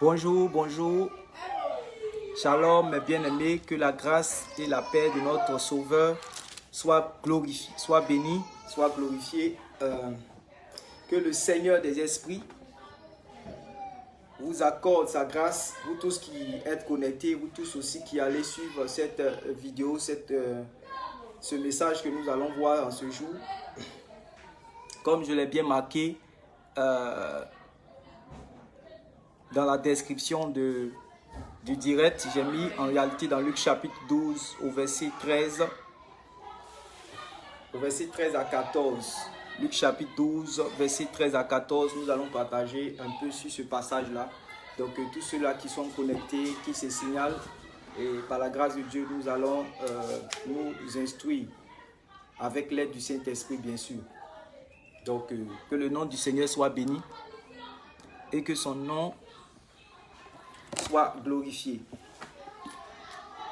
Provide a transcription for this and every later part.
Bonjour, bonjour. Shalom, mes bien-aimés, que la grâce et la paix de notre Sauveur soient glorifiées, soient bénies, soient glorifiées. Que le Seigneur des esprits vous accorde sa grâce, vous tous qui êtes connectés, vous tous aussi qui allez suivre cette vidéo, ce message que nous allons voir en ce jour. Comme je l'ai bien marqué dans la description du direct, j'ai mis en réalité dans Luc chapitre 12 au verset 13. Au verset 13 à 14. Luc chapitre 12, verset 13 à 14, nous allons partager un peu sur ce passage-là. Donc tous ceux-là qui sont connectés, qui se signalent, et par la grâce de Dieu, nous allons nous instruire avec l'aide du Saint-Esprit, bien sûr. Donc que le nom du Seigneur soit béni et que son nom soit glorifié.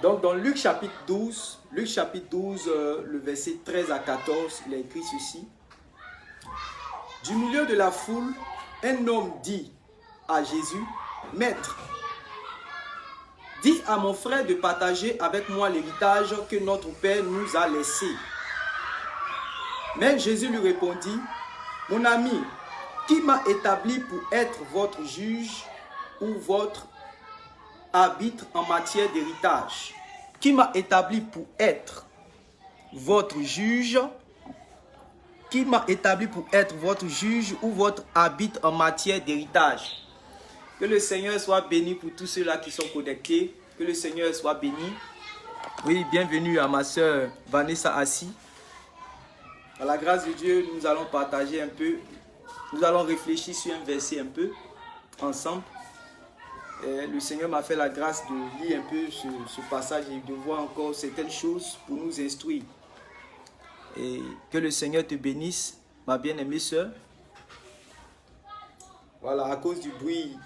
Donc dans Luc chapitre 12, le verset 13 à 14, il est écrit ceci. Du milieu de la foule, un homme dit à Jésus, « Maître, dis à mon frère de partager avec moi l'héritage que notre Père nous a laissé. » Mais Jésus lui répondit, « Mon ami, qui m'a établi pour être votre juge ou votre arbitre en matière d'héritage? Qui m'a établi pour être votre juge? Qui m'a établi pour être votre juge ou votre arbitre en matière d'héritage? » Que le Seigneur soit béni pour tous ceux-là qui sont connectés. Que le Seigneur soit béni. Oui, bienvenue à ma soeur Vanessa Assis. À la grâce de Dieu, nous allons partager un peu. Nous allons réfléchir sur un verset un peu ensemble. Et le Seigneur m'a fait la grâce de lire un peu ce passage et de voir encore certaines choses pour nous instruire. Et que le Seigneur te bénisse, ma bien-aimée sœur. Voilà, à cause du bruit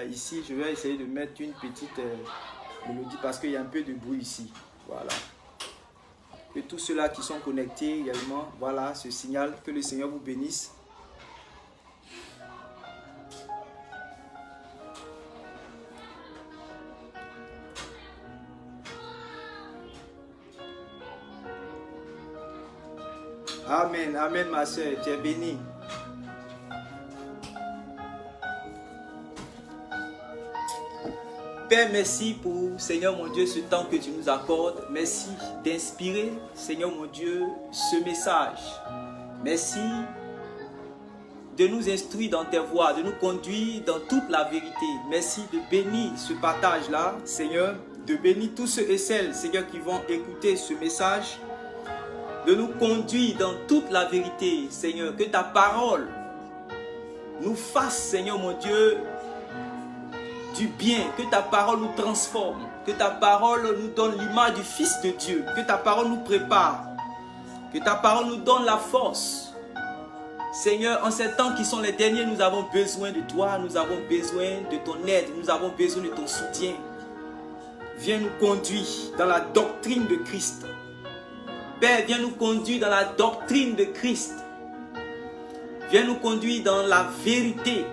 ici, je vais essayer de mettre une petite mélodie parce qu'il y a un peu de bruit ici. Voilà. Que tous ceux-là qui sont connectés également, voilà, ce signal, que le Seigneur vous bénisse. Amen, amen ma soeur, tu es bénie. Père, merci pour, Seigneur mon Dieu, ce temps que tu nous accordes. Merci d'inspirer, Seigneur mon Dieu, ce message. Merci de nous instruire dans tes voies, de nous conduire dans toute la vérité. Merci de bénir ce partage-là, Seigneur, de bénir tous ceux et celles, Seigneur, qui vont écouter ce message, de nous conduire dans toute la vérité, Seigneur, que ta parole nous fasse, Seigneur mon Dieu, du bien, que ta parole nous transforme, que ta parole nous donne l'image du Fils de Dieu, que ta parole nous prépare, que ta parole nous donne la force. Seigneur, en ces temps qui sont les derniers, nous avons besoin de toi, nous avons besoin de ton aide, nous avons besoin de ton soutien. Viens nous conduire dans la doctrine de Christ. Père, viens nous conduire dans la doctrine de Christ. Viens nous conduire dans la vérité.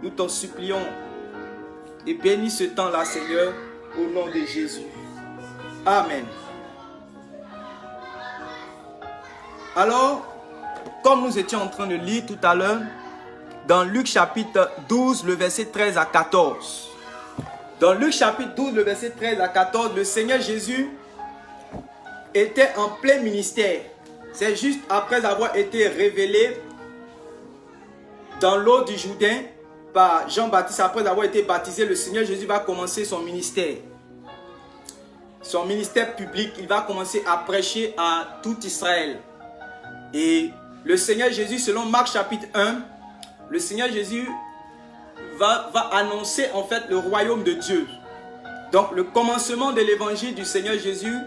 Nous t'en supplions. Et bénis ce temps-là, Seigneur, au nom de Jésus. Amen. Alors, comme nous étions en train de lire tout à l'heure, dans Luc chapitre 12, le verset 13 à 14. Dans Luc chapitre 12, le verset 13 à 14, le Seigneur Jésus était en plein ministère. C'est juste après avoir été révélé dans l'eau du Jourdain par Jean-Baptiste. Après avoir été baptisé, le Seigneur Jésus va commencer son ministère. Son ministère public, il va commencer à prêcher à tout Israël. Et le Seigneur Jésus, selon Marc chapitre 1, le Seigneur Jésus va annoncer en fait le royaume de Dieu. Donc le commencement de l'évangile du Seigneur Jésus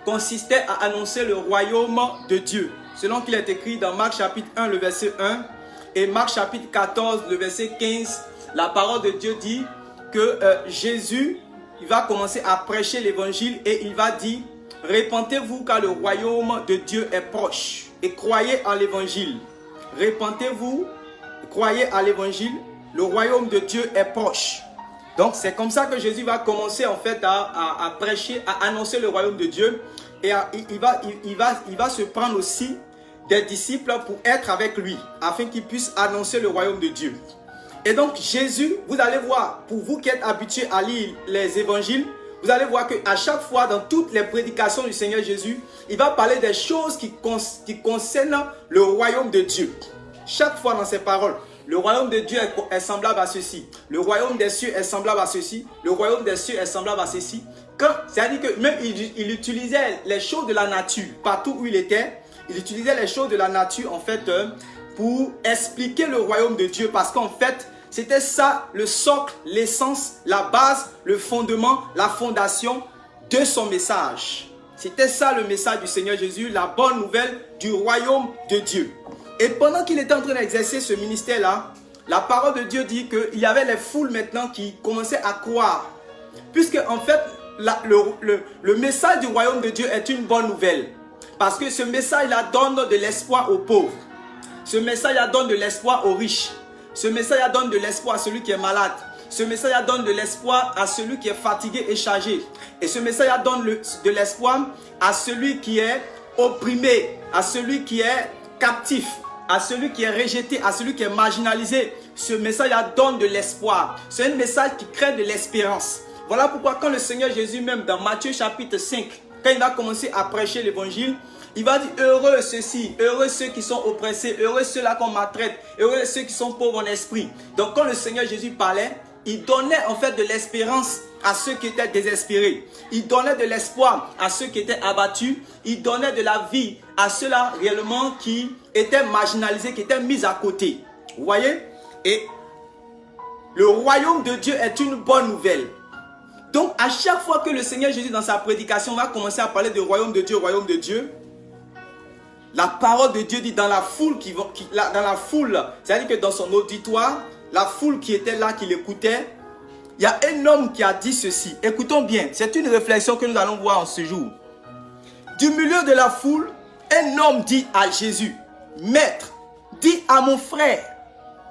consistait à annoncer le royaume de Dieu. Selon qu'il est écrit dans Marc chapitre 1, le verset 1, et Marc chapitre 14, le verset 15, la parole de Dieu dit que Jésus, il va commencer à prêcher l'évangile et il va dire, répentez-vous car le royaume de Dieu est proche et croyez en l'évangile. Répentez-vous, croyez à l'évangile, le royaume de Dieu est proche. Donc c'est comme ça que Jésus va commencer en fait à prêcher, à annoncer le royaume de Dieu. Et il va se prendre aussi des disciples pour être avec lui, afin qu'ils puissent annoncer le royaume de Dieu. Et donc Jésus, vous allez voir, pour vous qui êtes habitués à lire les évangiles, vous allez voir qu'à chaque fois, dans toutes les prédications du Seigneur Jésus, il va parler des choses qui concernent le royaume de Dieu. Chaque fois dans ses paroles, le royaume de Dieu est semblable à ceci. Le royaume des cieux est semblable à ceci. Le royaume des cieux est semblable à ceci. C'est-à-dire que même il utilisait les choses de la nature, partout où il était, il utilisait les choses de la nature en fait pour expliquer le royaume de Dieu. Parce qu'en fait, c'était ça le socle, l'essence, la base, le fondement, la fondation de son message. C'était ça le message du Seigneur Jésus, la bonne nouvelle du royaume de Dieu. Et pendant qu'il était en train d'exercer ce ministère-là, la parole de Dieu dit qu'il y avait les foules maintenant qui commençaient à croire. Puisque en fait, le message du royaume de Dieu est une bonne nouvelle. Parce que ce message-là donne de l'espoir aux pauvres. Ce message-là donne de l'espoir aux riches. Ce message donne de l'espoir à celui qui est malade. Ce message donne de l'espoir à celui qui est fatigué et chargé. Et ce message donne de l'espoir à celui qui est opprimé, à celui qui est captif, à celui qui est rejeté, à celui qui est marginalisé. Ce message donne de l'espoir. C'est un message qui crée de l'espérance. Voilà pourquoi quand le Seigneur Jésus, même dans Matthieu chapitre 5, quand il va commencer à prêcher l'évangile, il va dire heureux ceux-ci, heureux ceux qui sont oppressés, heureux ceux-là qu'on maltraite, heureux ceux qui sont pauvres en esprit. Donc quand le Seigneur Jésus parlait, il donnait en fait de l'espérance à ceux qui étaient désespérés. Il donnait de l'espoir à ceux qui étaient abattus. Il donnait de la vie à ceux-là réellement qui étaient marginalisés, qui étaient mis à côté. Vous voyez? Et le royaume de Dieu est une bonne nouvelle. Donc à chaque fois que le Seigneur Jésus dans sa prédication va commencer à parler du royaume de Dieu, la parole de Dieu dit dans la foule, c'est-à-dire que dans son auditoire, la foule qui était là, qui l'écoutait, il y a un homme qui a dit ceci. Écoutons bien, c'est une réflexion que nous allons voir en ce jour. Du milieu de la foule, un homme dit à Jésus, « Maître, dis à mon frère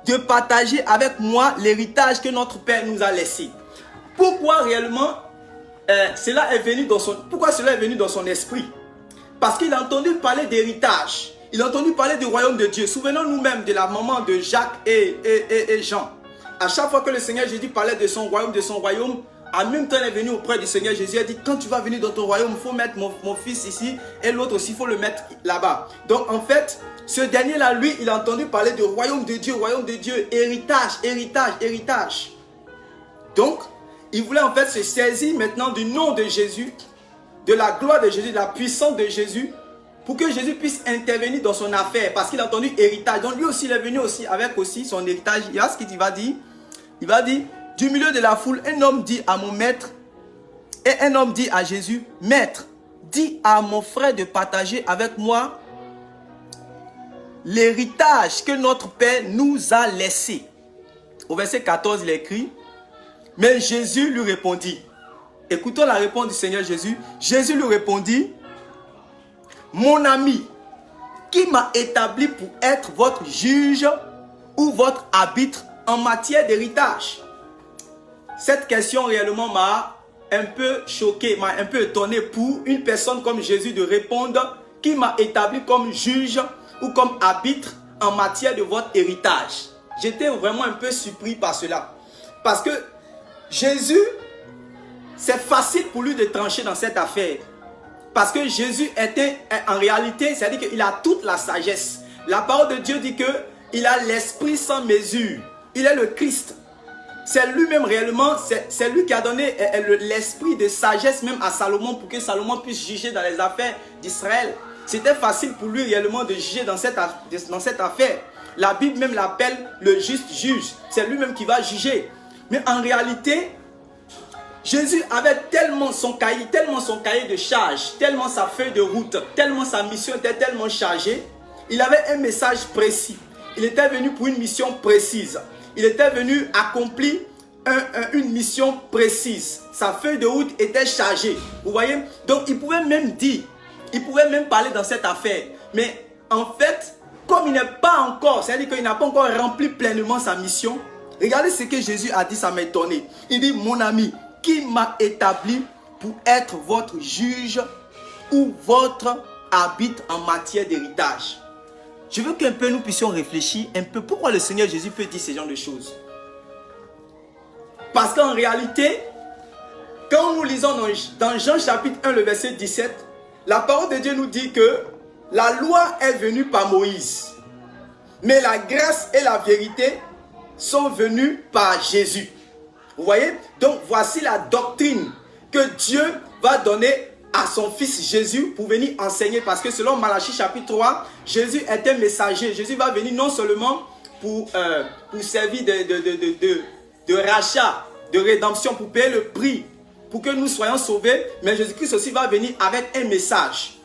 de partager avec moi l'héritage que notre Père nous a laissé. » Pourquoi réellement cela est venu dans son esprit? Parce qu'il a entendu parler d'héritage. Il a entendu parler du royaume de Dieu. Souvenons-nous même de la maman de Jacques et Jean. À chaque fois que le Seigneur Jésus parlait de son royaume, en même temps, elle est venue auprès du Seigneur Jésus. Elle dit, quand tu vas venir dans ton royaume, il faut mettre mon fils ici et l'autre aussi, il faut le mettre là-bas. Donc en fait, ce dernier-là, lui, il a entendu parler du royaume de Dieu, héritage. Donc, il voulait en fait se saisir maintenant du nom de Jésus, de la gloire de Jésus, de la puissance de Jésus, pour que Jésus puisse intervenir dans son affaire, parce qu'il a entendu héritage. Donc lui aussi, il est venu aussi avec aussi son héritage. Il y a ce qu'il va dire. Il va dire, du milieu de la foule, un homme dit à mon maître, et un homme dit à Jésus, Maître, dis à mon frère de partager avec moi l'héritage que notre Père nous a laissé. Au verset 14, il écrit, mais Jésus lui répondit. Écoutons la réponse du Seigneur Jésus. Jésus lui répondit, mon ami, qui m'a établi pour être votre juge ou votre arbitre en matière d'héritage? Cette question réellement m'a un peu choqué, m'a un peu étonné pour une personne comme Jésus de répondre, qui m'a établi comme juge ou comme arbitre en matière de votre héritage. J'étais vraiment un peu surpris par cela. Parce que Jésus, c'est facile pour lui de trancher dans cette affaire. Parce que Jésus était, en réalité, c'est-à-dire qu'il a toute la sagesse. La parole de Dieu dit qu'il a l'esprit sans mesure. Il est le Christ. C'est lui-même réellement, c'est lui qui a donné l'esprit de sagesse même à Salomon pour que Salomon puisse juger dans les affaires d'Israël. C'était facile pour lui réellement de juger dans cette affaire. La Bible même l'appelle le juste juge. C'est lui-même qui va juger. Mais en réalité, Jésus avait tellement son cahier de charge, tellement sa feuille de route, tellement sa mission était tellement chargée. Il avait un message précis. Il était venu pour une mission précise. Il était venu accomplir une mission précise. Sa feuille de route était chargée. Vous voyez? Donc il pouvait même dire, il pouvait même parler dans cette affaire. Mais en fait, comme il n'est pas encore, c'est-à-dire qu'il n'a pas encore rempli pleinement sa mission, Regardez ce que Jésus a dit, ça m'a étonné. Il dit, mon ami, qui m'a établi pour être votre juge ou votre arbitre en matière d'héritage? Je veux qu'un peu nous puissions réfléchir un peu pourquoi le Seigneur Jésus peut dire ce genre de choses. Parce qu'en réalité, quand nous lisons dans Jean chapitre 1, le verset 17, la parole de Dieu nous dit que la loi est venue par Moïse, mais la grâce et la vérité sont venues par Jésus. Vous voyez? Donc voici la doctrine que Dieu va donner à son fils Jésus pour venir enseigner. Parce que selon Malachie chapitre 3, Jésus est un messager. Jésus va venir non seulement pour servir de rachat, de rédemption, pour payer le prix, pour que nous soyons sauvés, mais Jésus-Christ aussi va venir avec un message.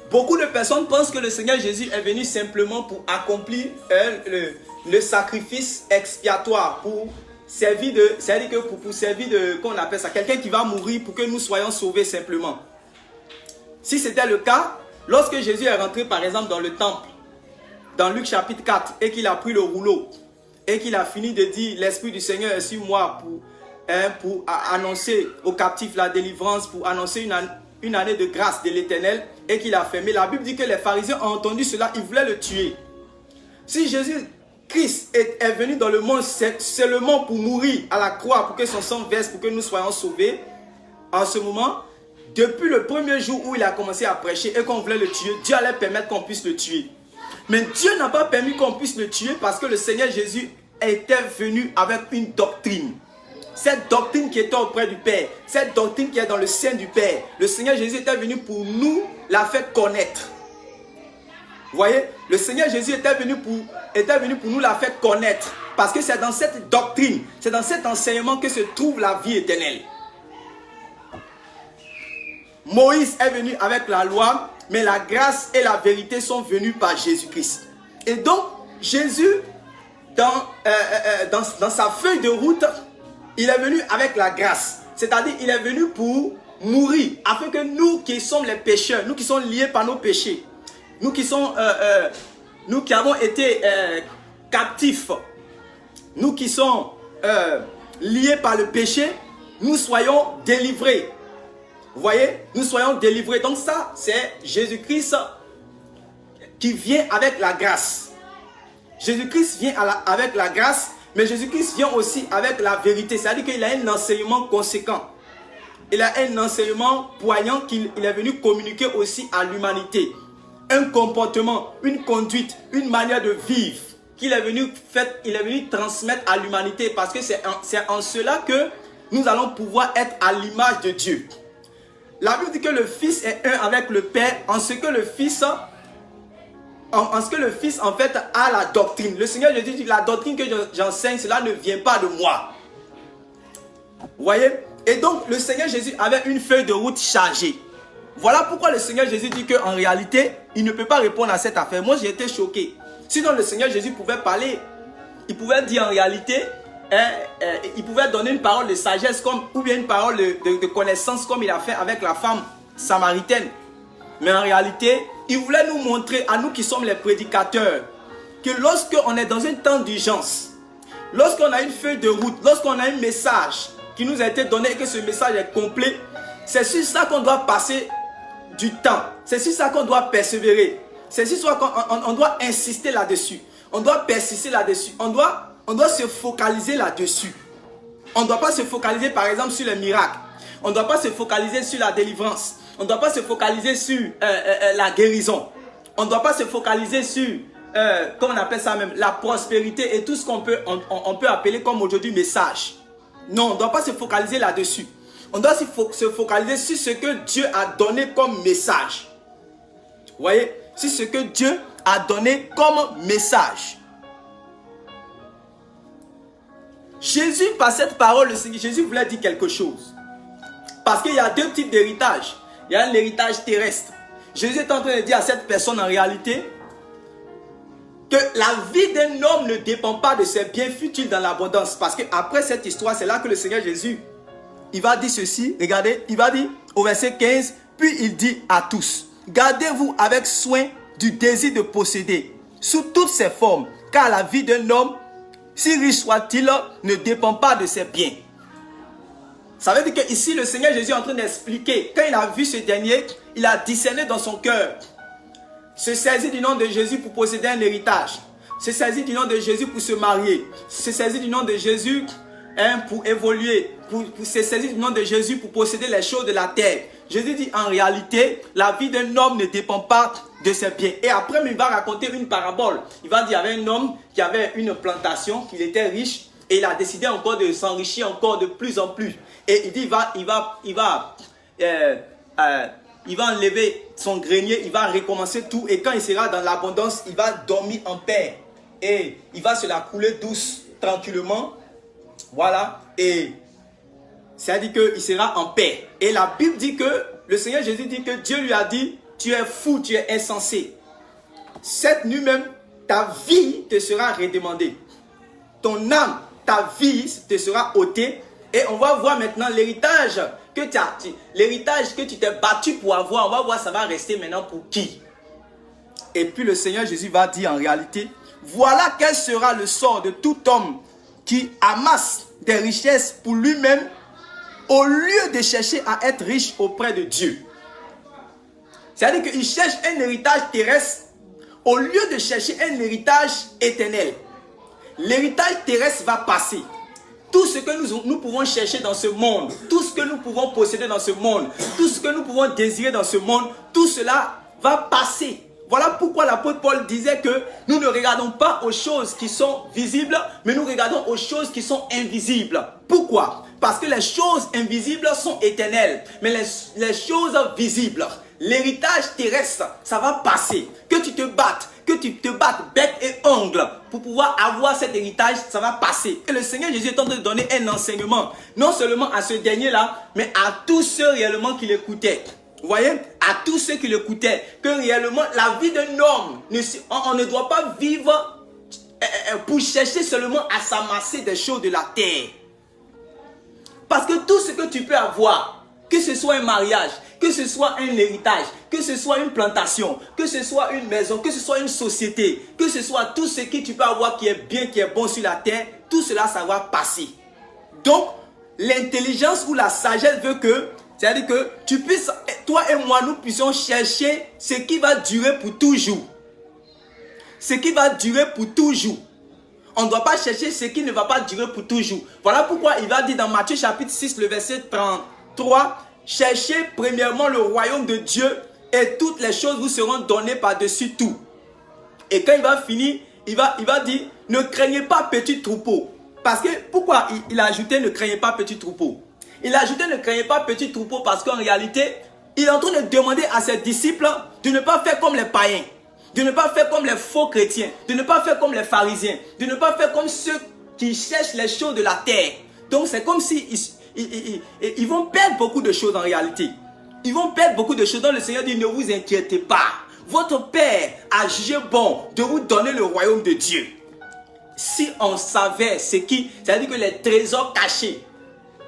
Beaucoup de personnes pensent que le Seigneur Jésus est venu simplement pour accomplir le sacrifice expiatoire, pour servir qu'on appelle ça, quelqu'un qui va mourir pour que nous soyons sauvés simplement. Si c'était le cas, lorsque Jésus est rentré par exemple dans le temple, dans Luc chapitre 4, et qu'il a pris le rouleau, et qu'il a fini de dire, l'Esprit du Seigneur est sur moi pour annoncer aux captifs la délivrance, pour annoncer une année de grâce de l'Éternel, et qu'il a fermé. La Bible dit que les pharisiens ont entendu cela, ils voulaient le tuer. Si Jésus-Christ est venu dans le monde seulement pour mourir à la croix, pour que son sang verse, pour que nous soyons sauvés, en ce moment, depuis le premier jour où il a commencé à prêcher et qu'on voulait le tuer, Dieu allait permettre qu'on puisse le tuer. Mais Dieu n'a pas permis qu'on puisse le tuer parce que le Seigneur Jésus était venu avec une doctrine. Cette doctrine qui était auprès du Père, cette doctrine qui est dans le sein du Père, le Seigneur Jésus était venu pour nous la faire connaître. Vous voyez, le Seigneur Jésus était venu pour nous la faire connaître. Parce que c'est dans cette doctrine, c'est dans cet enseignement que se trouve la vie éternelle. Moïse est venu avec la loi, mais la grâce et la vérité sont venues par Jésus-Christ. Et donc, Jésus, dans sa feuille de route, il est venu avec la grâce. C'est-à-dire, il est venu pour mourir, afin que nous qui sommes les pécheurs, nous qui sommes liés par nos péchés, nous qui avons été captifs, nous qui sommes liés par le péché, nous soyons délivrés. Vous voyez, nous soyons délivrés. Donc ça, c'est Jésus-Christ qui vient avec la grâce. Jésus-Christ vient avec la grâce, mais Jésus-Christ vient aussi avec la vérité. C'est-à-dire qu'il a un enseignement conséquent. Il a un enseignement poignant qu'il est venu communiquer aussi à l'humanité. Un comportement, une conduite, une manière de vivre qu'il est venu transmettre à l'humanité. Parce que c'est en cela que nous allons pouvoir être à l'image de Dieu. La Bible dit que le Fils est un avec le Père, en ce que le Fils en fait a la doctrine. Le Seigneur Jésus dit, la doctrine que j'enseigne, cela ne vient pas de moi. Vous voyez? Et donc le Seigneur Jésus avait une feuille de route chargée. Voilà pourquoi le Seigneur Jésus dit qu'en réalité, il ne peut pas répondre à cette affaire. Moi j'ai été choqué. Sinon le Seigneur Jésus pouvait parler. Il pouvait dire en réalité, il pouvait donner une parole de sagesse ou bien une parole de connaissance comme il a fait avec la femme samaritaine. Mais en réalité, il voulait nous montrer, à nous qui sommes les prédicateurs, que lorsqu'on est dans un temps d'urgence, lorsqu'on a une feuille de route, lorsqu'on a un message qui nous a été donné et que ce message est complet, c'est sur ça qu'on doit passer du temps. C'est sur ça qu'on doit persévérer. C'est sur ça qu'on doit insister là-dessus. On doit persister là-dessus. On doit se focaliser là-dessus. On ne doit pas se focaliser par exemple sur les miracles. On ne doit pas se focaliser sur la délivrance. On ne doit pas se focaliser sur la guérison. On ne doit pas se focaliser sur, comment on appelle ça même, la prospérité et tout ce qu'on peut, on peut appeler comme aujourd'hui message. Non, on ne doit pas se focaliser là-dessus. On doit se focaliser sur ce que Dieu a donné comme message. Vous voyez? Sur ce que Dieu a donné comme message. Jésus, par cette parole, le Seigneur Jésus voulait dire quelque chose. Parce qu'il y a deux types d'héritage. Il y a l'héritage terrestre. Jésus est en train de dire à cette personne en réalité que la vie d'un homme ne dépend pas de ses biens futurs dans l'abondance. Parce qu'après cette histoire, c'est là que le Seigneur Jésus, il va dire ceci. Regardez, il va dire au verset 15, puis il dit à tous, gardez-vous avec soin du désir de posséder sous toutes ses formes, car la vie d'un homme, si riche soit-il, ne dépend pas de ses biens. Ça veut dire que ici le Seigneur Jésus est en train d'expliquer. Quand il a vu ce dernier, il a discerné dans son cœur. Se saisir du nom de Jésus pour posséder un héritage. Se saisir du nom de Jésus pour se marier. Se saisir du nom de Jésus pour évoluer. Pour se saisir du nom de Jésus pour posséder les choses de la terre. Jésus dit en réalité, la vie d'un homme ne dépend pas de ses biens. Et après, il va raconter une parabole. Il va dire, il y avait un homme qui avait une plantation, qu'il était riche. Et il a décidé encore de s'enrichir encore de plus en plus. Et il dit, il va enlever son grenier, il va recommencer tout. Et quand il sera dans l'abondance, il va dormir en paix. Et il va se la couler douce, tranquillement. Voilà. Et ça dit qu'il sera en paix. Et la Bible dit que, le Seigneur Jésus dit que Dieu lui a dit, tu es fou, tu es insensé. Cette nuit même, ta vie te sera redemandée. Ton âme, ta vie te sera ôtée. Et on va voir maintenant l'héritage que tu t'es battu pour avoir. On va voir ça va rester maintenant pour qui. Et puis le Seigneur Jésus va dire en réalité, voilà quel sera le sort de tout homme qui amasse des richesses pour lui-même au lieu de chercher à être riche auprès de Dieu. C'est-à-dire qu'il cherche un héritage terrestre au lieu de chercher un héritage éternel. L'héritage terrestre va passer. Tout ce que nous pouvons chercher dans ce monde, tout ce que nous pouvons posséder dans ce monde, tout ce que nous pouvons désirer dans ce monde, tout cela va passer. Voilà pourquoi l'apôtre Paul disait que nous ne regardons pas aux choses qui sont visibles, mais nous regardons aux choses qui sont invisibles. Pourquoi? Parce que les choses invisibles sont éternelles, mais les choses visibles, l'héritage terrestre, ça va passer. Que tu te battes bec et ongle pour pouvoir avoir cet héritage, ça va passer. Et le Seigneur Jésus est en train de donner un enseignement, non seulement à ce dernier-là, mais à tous ceux réellement qui l'écoutaient. Vous voyez, à tous ceux qui l'écoutaient, que réellement la vie d'un homme, on ne doit pas vivre pour chercher seulement à s'amasser des choses de la terre. Parce que tout ce que tu peux avoir, que ce soit un mariage, que ce soit un héritage, que ce soit une plantation, que ce soit une maison, que ce soit une société, que ce soit tout ce que tu peux avoir qui est bien, qui est bon sur la terre, tout cela, ça va passer. Donc, l'intelligence ou la sagesse veut que, c'est-à-dire que tu puisses, toi et moi, nous puissions chercher ce qui va durer pour toujours. Ce qui va durer pour toujours. On ne doit pas chercher ce qui ne va pas durer pour toujours. Voilà pourquoi il va dire dans Matthieu chapitre 6, le verset 33, cherchez premièrement le royaume de Dieu et toutes les choses vous seront données par-dessus tout. Et quand il va finir, il va dire, ne craignez pas petit troupeau. Parce que, pourquoi il a ajouté ne craignez pas petit troupeau? Il a ajouté ne craignez pas petit troupeau parce qu'en réalité, il est en train de demander à ses disciples de ne pas faire comme les païens, de ne pas faire comme les faux chrétiens, de ne pas faire comme les pharisiens, de ne pas faire comme ceux qui cherchent les choses de la terre. Donc c'est comme si ils vont perdre beaucoup de choses en réalité. Ils vont perdre beaucoup de choses. Donc le Seigneur dit, ne vous inquiétez pas. Votre Père a jugé bon de vous donner le royaume de Dieu. Si on savait ce qui, c'est-à-dire que les trésors cachés,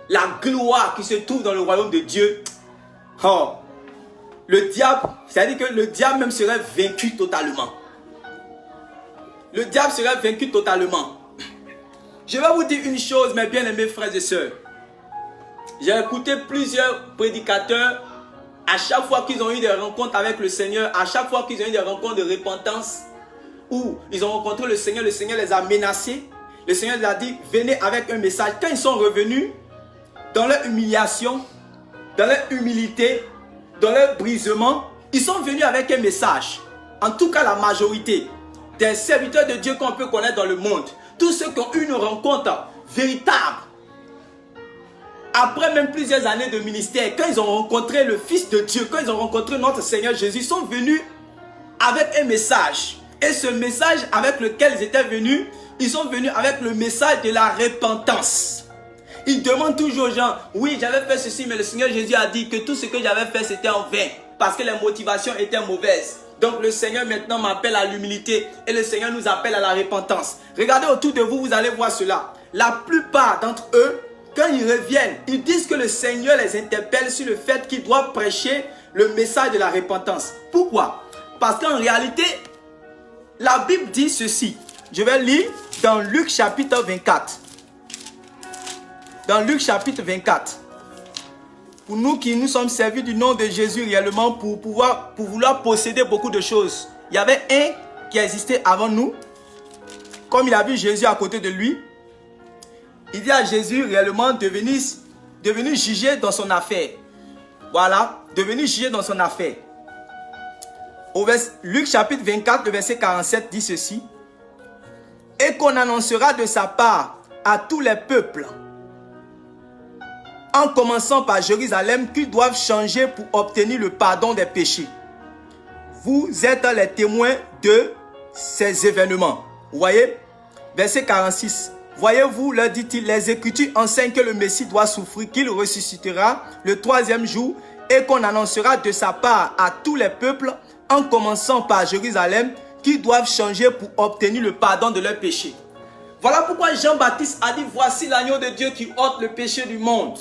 la gloire qui se trouve dans le royaume de Dieu, le diable, c'est-à-dire que le diable même serait vaincu totalement. Le diable serait vaincu totalement. Je vais vous dire une chose, mes bien-aimés frères et sœurs. J'ai écouté plusieurs prédicateurs, à chaque fois qu'ils ont eu des rencontres avec le Seigneur, à chaque fois qu'ils ont eu des rencontres de repentance, où ils ont rencontré le Seigneur les a menacés. Le Seigneur leur a dit, venez avec un message. Quand ils sont revenus, dans leur humiliation, dans leur humilité, dans leur brisement, ils sont venus avec un message. En tout cas, la majorité des serviteurs de Dieu qu'on peut connaître dans le monde, tous ceux qui ont eu une rencontre véritable, après même plusieurs années de ministère, quand ils ont rencontré le Fils de Dieu, quand ils ont rencontré notre Seigneur Jésus, ils sont venus avec un message. Et ce message avec lequel ils étaient venus, ils sont venus avec le message de la repentance. Ils demandent toujours aux gens, oui, j'avais fait ceci, mais le Seigneur Jésus a dit que tout ce que j'avais fait, c'était en vain, parce que les motivations étaient mauvaises. Donc le Seigneur maintenant m'appelle à l'humilité et le Seigneur nous appelle à la repentance. Regardez autour de vous, vous allez voir cela. La plupart d'entre eux, quand ils reviennent, ils disent que le Seigneur les interpelle sur le fait qu'ils doivent prêcher le message de la repentance. Pourquoi? Parce qu'en réalité, la Bible dit ceci. Je vais lire dans Luc chapitre 24. Dans Luc chapitre 24. Pour nous qui nous sommes servis du nom de Jésus réellement pour vouloir posséder beaucoup de choses. Il y avait un qui existait avant nous. Comme il a vu Jésus à côté de lui, il dit à Jésus réellement de venir juger dans son affaire. Voilà, de venir juger dans son affaire. Luc chapitre 24, le verset 47 dit ceci. Et qu'on annoncera de sa part à tous les peuples, en commençant par Jérusalem, qu'ils doivent changer pour obtenir le pardon des péchés. Vous êtes les témoins de ces événements. Vous voyez, verset 46. Voyez-vous, leur dit-il, les Écritures enseignent que le Messie doit souffrir, qu'il ressuscitera le 3e jour et qu'on annoncera de sa part à tous les peuples, en commençant par Jérusalem, qu'ils doivent changer pour obtenir le pardon de leurs péchés. Voilà pourquoi Jean-Baptiste a dit, voici l'agneau de Dieu qui ôte le péché du monde.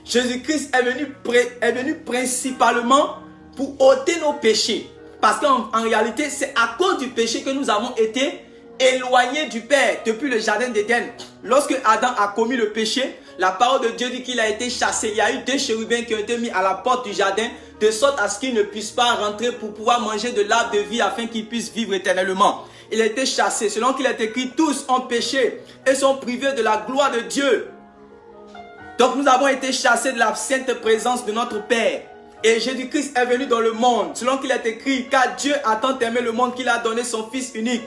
Jésus-Christ est venu principalement pour ôter nos péchés. Parce qu'en réalité, c'est à cause du péché que nous avons été éloignés du Père depuis le jardin d'Éden. Lorsque Adam a commis le péché, la parole de Dieu dit qu'il a été chassé. Il y a eu 2 chérubins qui ont été mis à la porte du jardin, de sorte à ce qu'il ne puisse pas rentrer pour pouvoir manger de l'arbre de vie afin qu'il puisse vivre éternellement. Il a été chassé. Selon qu'il est écrit, tous ont péché et sont privés de la gloire de Dieu. Donc nous avons été chassés de la sainte présence de notre Père. Et Jésus-Christ est venu dans le monde, selon qu'il est écrit, car Dieu a tant aimé le monde qu'il a donné son Fils unique,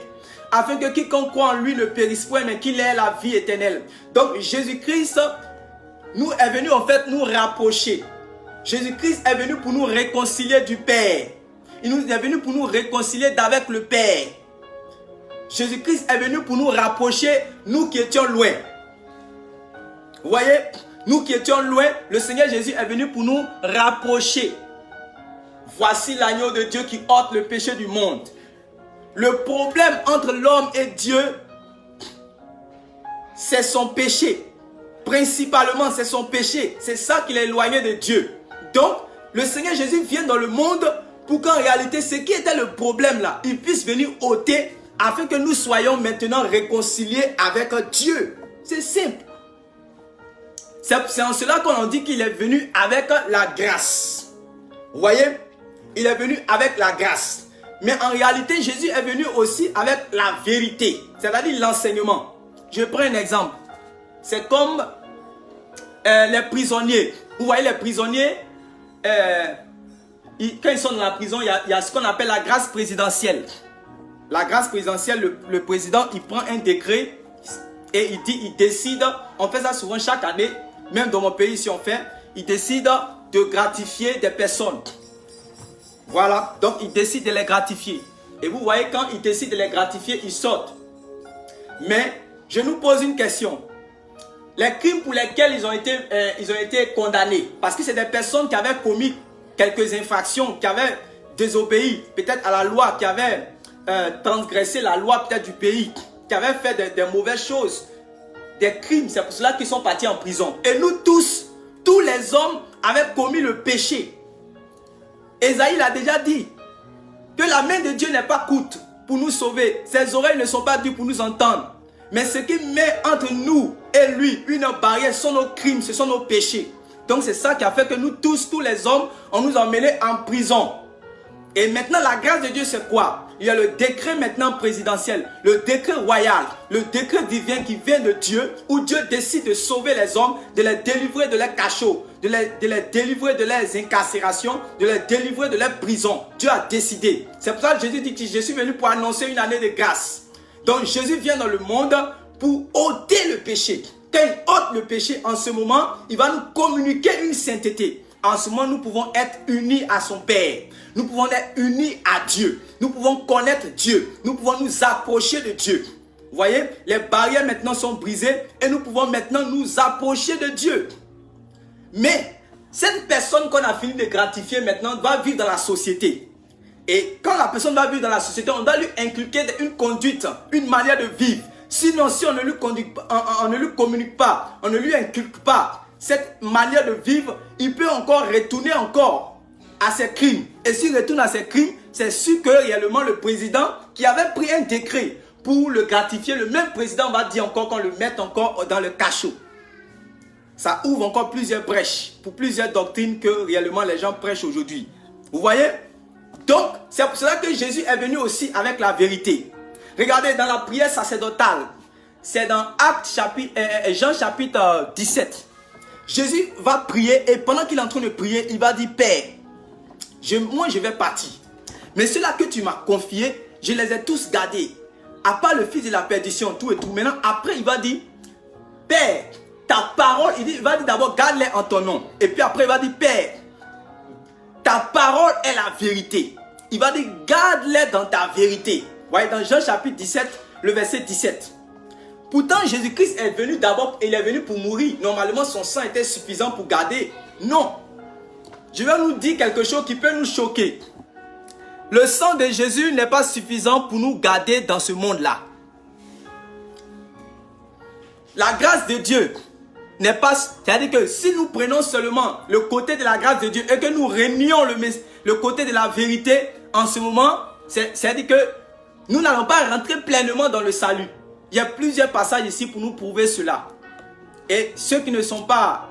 afin que quiconque croit en lui ne périsse point, mais qu'il ait la vie éternelle. Donc Jésus-Christ est venu en fait nous rapprocher. Jésus-Christ est venu pour nous réconcilier du Père. Il est venu pour nous réconcilier avec le Père. Jésus-Christ est venu pour nous rapprocher, nous qui étions loin. Vous voyez, nous qui étions loin, le Seigneur Jésus est venu pour nous rapprocher. Voici l'agneau de Dieu qui ôte le péché du monde. Le problème entre l'homme et Dieu, c'est son péché. Principalement, c'est son péché. C'est ça qui l'a éloigné de Dieu. Donc, le Seigneur Jésus vient dans le monde pour qu'en réalité, ce qui était le problème là, il puisse venir ôter afin que nous soyons maintenant réconciliés avec Dieu. C'est simple. C'est en cela qu'on dit qu'il est venu avec la grâce. Vous voyez? Il est venu avec la grâce. Mais en réalité, Jésus est venu aussi avec la vérité. C'est-à-dire l'enseignement. Je prends un exemple. C'est comme les prisonniers. Vous voyez les prisonniers, quand ils sont dans la prison, il y a ce qu'on appelle la grâce présidentielle. La grâce présidentielle, le président, il prend un décret et il décide, on fait ça souvent chaque année, même dans mon pays, si on fait, il décide de gratifier des personnes. Voilà, donc il décide de les gratifier. Et vous voyez, quand il décide de les gratifier, ils sortent. Mais je nous pose une question. Les crimes pour lesquels ils ont été condamnés, parce que c'est des personnes qui avaient commis quelques infractions, qui avaient désobéi peut-être à la loi, qui avaient transgressé la loi peut-être du pays, qui avaient fait des mauvaises choses, des crimes. C'est pour cela qu'ils sont partis en prison. Et nous tous les hommes avaient commis le péché. Ésaïe l'a déjà dit, que la main de Dieu n'est pas courte pour nous sauver. Ses oreilles ne sont pas dures pour nous entendre. Mais ce qui met entre nous et lui une barrière, ce sont nos crimes, ce sont nos péchés. Donc c'est ça qui a fait que nous tous les hommes, on nous a emmenés en prison. Et maintenant la grâce de Dieu c'est quoi? Il y a le décret maintenant présidentiel, le décret royal, le décret divin qui vient de Dieu, où Dieu décide de sauver les hommes, de les délivrer de leurs cachots, de les délivrer de leurs incarcérations, de les délivrer de leurs prisons. Dieu a décidé. C'est pour ça que Jésus dit que je suis venu pour annoncer une année de grâce. Donc Jésus vient dans le monde pour ôter le péché. Quand il ôte le péché, en ce moment, il va nous communiquer une sainteté. En ce moment, nous pouvons être unis à son Père. Nous pouvons être unis à Dieu. Nous pouvons connaître Dieu. Nous pouvons nous approcher de Dieu. Vous voyez, les barrières maintenant sont brisées et nous pouvons maintenant nous approcher de Dieu. Mais cette personne qu'on a fini de gratifier maintenant va vivre dans la société. Et quand la personne va vivre dans la société, on doit lui inculquer une conduite, une manière de vivre. Sinon, si on ne lui communique pas, on ne lui inculque pas cette manière de vivre, il peut encore retourner à ses crimes. Et s'il retourne à ses crimes, c'est sûr que réellement le président qui avait pris un décret pour le gratifier, le même président va dire encore qu'on le mette encore dans le cachot. Ça ouvre encore plusieurs brèches pour plusieurs doctrines que réellement les gens prêchent aujourd'hui. Vous voyez? Donc, c'est pour cela que Jésus est venu aussi avec la vérité. Regardez, dans la prière sacerdotale, c'est dans Jean chapitre 17. Jésus va prier et pendant qu'il est en train de prier, il va dire, Père, moi je vais partir. Mais ceux-là que tu m'as confiés, je les ai tous gardés. À part le fils de la perdition, tout et tout. Maintenant, après, il va dire, Père, ta parole, il va dire d'abord, garde-les en ton nom. Et puis après, il va dire, Père, ta parole est la vérité. Il va dire, garde-les dans ta vérité. Vous voyez, dans Jean chapitre 17, le verset 17. Pourtant, Jésus-Christ est venu d'abord, il est venu pour mourir. Normalement, son sang était suffisant pour garder. Non. Je vais nous dire quelque chose qui peut nous choquer. Le sang de Jésus n'est pas suffisant pour nous garder dans ce monde-là. La grâce de Dieu n'est pas... C'est-à-dire que si nous prenons seulement le côté de la grâce de Dieu et que nous réunions le côté de la vérité en ce moment, c'est-à-dire que nous n'allons pas rentrer pleinement dans le salut. Il y a plusieurs passages ici pour nous prouver cela. Et ceux qui ne sont pas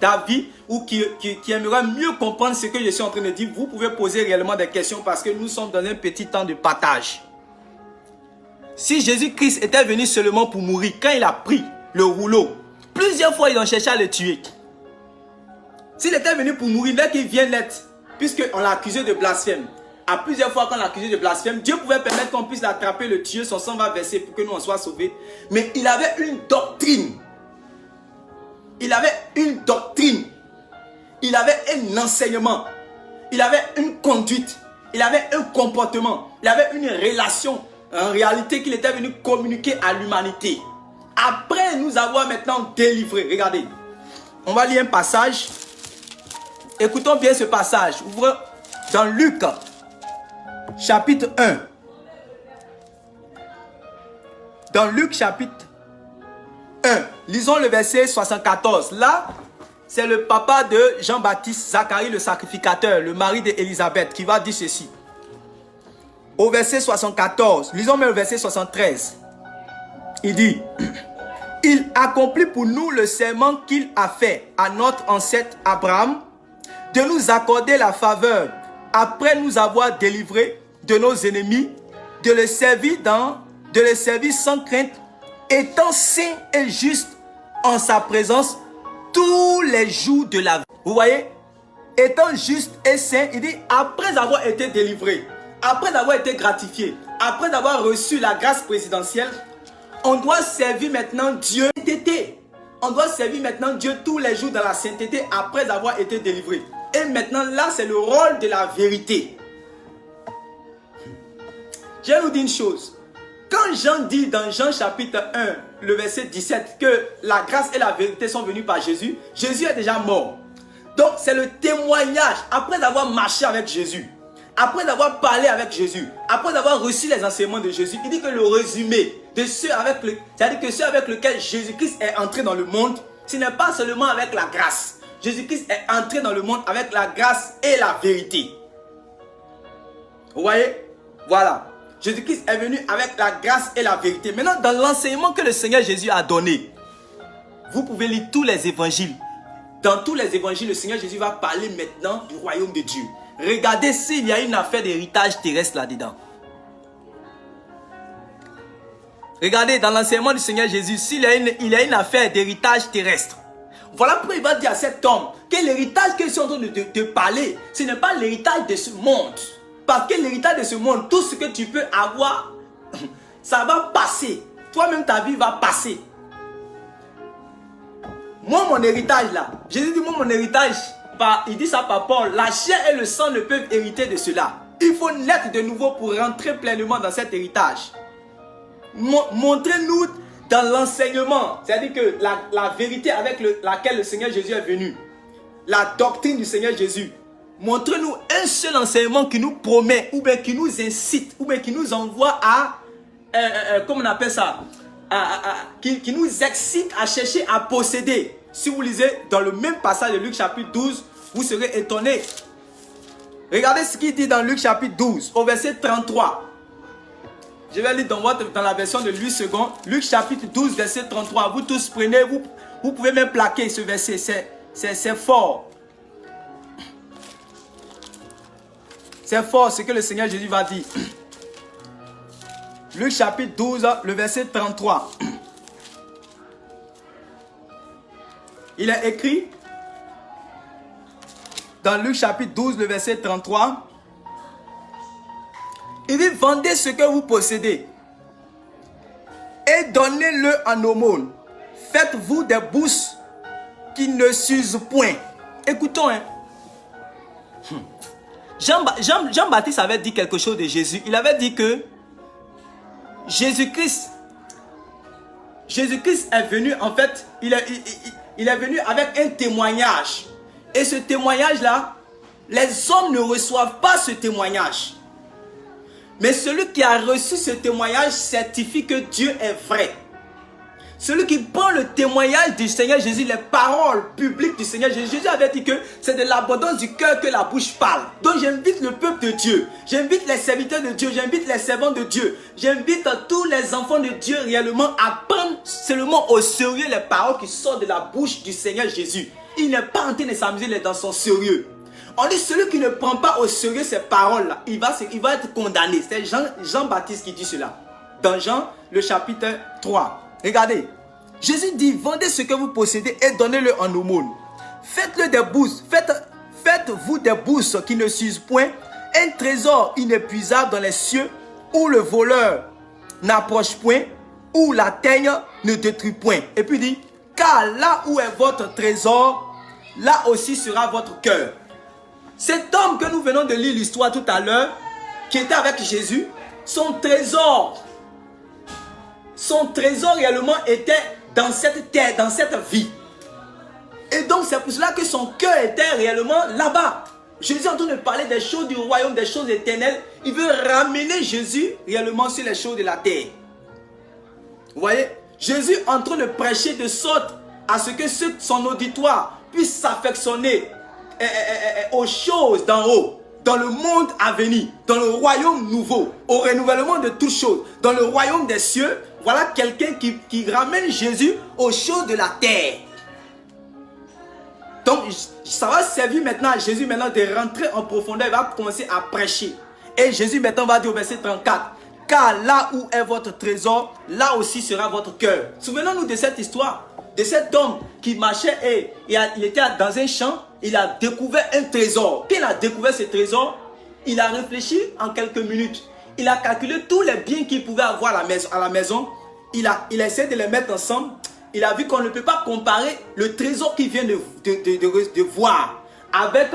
d'avis ou qui aimeraient mieux comprendre ce que je suis en train de dire, vous pouvez poser réellement des questions parce que nous sommes dans un petit temps de partage. Si Jésus-Christ était venu seulement pour mourir, quand il a pris le rouleau, plusieurs fois ils ont cherché à le tuer. S'il était venu pour mourir, dès qu'il vient l'être, puisqu'on l'a accusé de blasphème, à plusieurs fois qu'on l'a accusé de blasphème, Dieu pouvait permettre qu'on puisse l'attraper, le tuer, son sang va verser pour que nous en soyons sauvés. Mais il avait une doctrine. Il avait une doctrine. Il avait un enseignement. Il avait une conduite. Il avait un comportement. Il avait une relation. En réalité, qu'il était venu communiquer à l'humanité. Après nous avoir maintenant délivrés. Regardez. On va lire un passage. Écoutons bien ce passage. Ouvrez dans Luc. Chapitre 1. Dans Luc chapitre 1. Lisons le verset 74. Là, c'est le papa de Jean-Baptiste, Zacharie le sacrificateur, le mari d'Élisabeth, qui va dire ceci. Au verset 74, lisons même le verset 73. Il dit, il accomplit pour nous le serment qu'il a fait à notre ancêtre Abraham, de nous accorder la faveur après nous avoir délivrés de nos ennemis, de les servir sans crainte, étant saint et juste en sa présence tous les jours de la vie. Vous voyez, étant juste et saint, il dit après avoir été délivré, après avoir été gratifié, après avoir reçu la grâce présidentielle, on doit servir maintenant Dieu. On doit servir maintenant Dieu tous les jours dans la sainteté après avoir été délivré. Et maintenant là, c'est le rôle de la vérité. Je vais vous dire une chose. Quand Jean dit dans Jean chapitre 1, le verset 17, que la grâce et la vérité sont venues par Jésus, Jésus est déjà mort. Donc c'est le témoignage, après avoir marché avec Jésus, après avoir parlé avec Jésus, après avoir reçu les enseignements de Jésus, il dit que le résumé de ceux avec c'est-à-dire que ceux avec lesquels Jésus-Christ est entré dans le monde, ce n'est pas seulement avec la grâce. Jésus-Christ est entré dans le monde avec la grâce et la vérité. Vous voyez? Voilà. Jésus-Christ est venu avec la grâce et la vérité. Maintenant, dans l'enseignement que le Seigneur Jésus a donné, vous pouvez lire tous les évangiles. Dans tous les évangiles, le Seigneur Jésus va parler maintenant du royaume de Dieu. Regardez s'il y a une affaire d'héritage terrestre là-dedans. Regardez dans l'enseignement du Seigneur Jésus, s'il y a une affaire d'héritage terrestre. Voilà pourquoi il va dire à cet homme que l'héritage que je suis en train de te parler, ce n'est pas l'héritage de ce monde. Parce que l'héritage de ce monde, tout ce que tu peux avoir, ça va passer. Toi-même, ta vie va passer. Moi, mon héritage là, Jésus dit, moi, mon héritage, il dit ça par Paul, la chair et le sang ne peuvent hériter de cela. Il faut naître de nouveau pour rentrer pleinement dans cet héritage. Montrez-nous dans l'enseignement, c'est-à-dire que la vérité avec laquelle le Seigneur Jésus est venu, la doctrine du Seigneur Jésus, montrez-nous un seul enseignement qui nous promet, ou bien qui nous incite, ou bien qui nous envoie à, comment on appelle ça, qui nous excite à chercher à posséder. Si vous lisez dans le même passage de Luc chapitre 12, vous serez étonnés. Regardez ce qu'il dit dans Luc chapitre 12, au verset 33. Je vais lire dans la version de Luc II. Luc chapitre 12, verset 33. Vous tous prenez, vous pouvez même plaquer ce verset. C'est fort. C'est fort ce que le Seigneur Jésus va dire. Luc chapitre 12, le verset 33. Il est écrit dans Luc chapitre 12, le verset 33. Il dit, vendez ce que vous possédez et donnez-le en aumône. Faites-vous des bourses qui ne s'usent point. Écoutons, hein. Jean-Baptiste avait dit quelque chose de Jésus. Il avait dit que Jésus-Christ est venu, en fait, il est venu avec un témoignage. Et ce témoignage-là, les hommes ne reçoivent pas ce témoignage. Mais celui qui a reçu ce témoignage certifie que Dieu est vrai. Celui qui prend le témoignage du Seigneur Jésus, les paroles publiques du Seigneur Jésus, Jésus avait dit que c'est de l'abondance du cœur que la bouche parle. Donc j'invite le peuple de Dieu, j'invite les serviteurs de Dieu, j'invite les servants de Dieu, j'invite tous les enfants de Dieu réellement à prendre seulement au sérieux les paroles qui sortent de la bouche du Seigneur Jésus. Il n'est pas en train de s'amuser dans son sérieux. On dit celui qui ne prend pas au sérieux ces paroles-là, il va être condamné. C'est Jean-Baptiste qui dit cela. Dans Jean, le chapitre 3. Regardez. Jésus dit, vendez ce que vous possédez et donnez-le en aumône. Faites-le des bourses. Faites-vous des bourses qui ne s'usent point. Un trésor inépuisable dans les cieux où le voleur n'approche point, où la teigne ne détruit point. Et puis il dit, car là où est votre trésor, là aussi sera votre cœur. Cet homme que nous venons de lire l'histoire tout à l'heure, qui était avec Jésus, son trésor réellement était dans cette terre, dans cette vie. Et donc c'est pour cela que son cœur était réellement là-bas. Jésus est en train de parler des choses du royaume, des choses éternelles. Il veut ramener Jésus réellement sur les choses de la terre. Vous voyez, Jésus est en train de prêcher de sorte à ce que son auditoire puisse s'affectionner aux choses d'en haut, dans le monde à venir, dans le royaume nouveau, au renouvellement de toutes choses, dans le royaume des cieux. Voilà quelqu'un qui ramène Jésus aux choses de la terre. Donc, ça va servir maintenant à Jésus maintenant de rentrer en profondeur. Il va commencer à prêcher. Et Jésus maintenant va dire au verset 34. Car là où est votre trésor, là aussi sera votre cœur. Souvenons-nous de cette histoire. De cet homme qui marchait et il était dans un champ. Il a découvert un trésor. Quand il a découvert ce trésor, il a réfléchi en quelques minutes. Il a calculé tous les biens qu'il pouvait avoir à la maison. Il a essayé de les mettre ensemble. Il a vu qu'on ne peut pas comparer le trésor qu'il vient de voir avec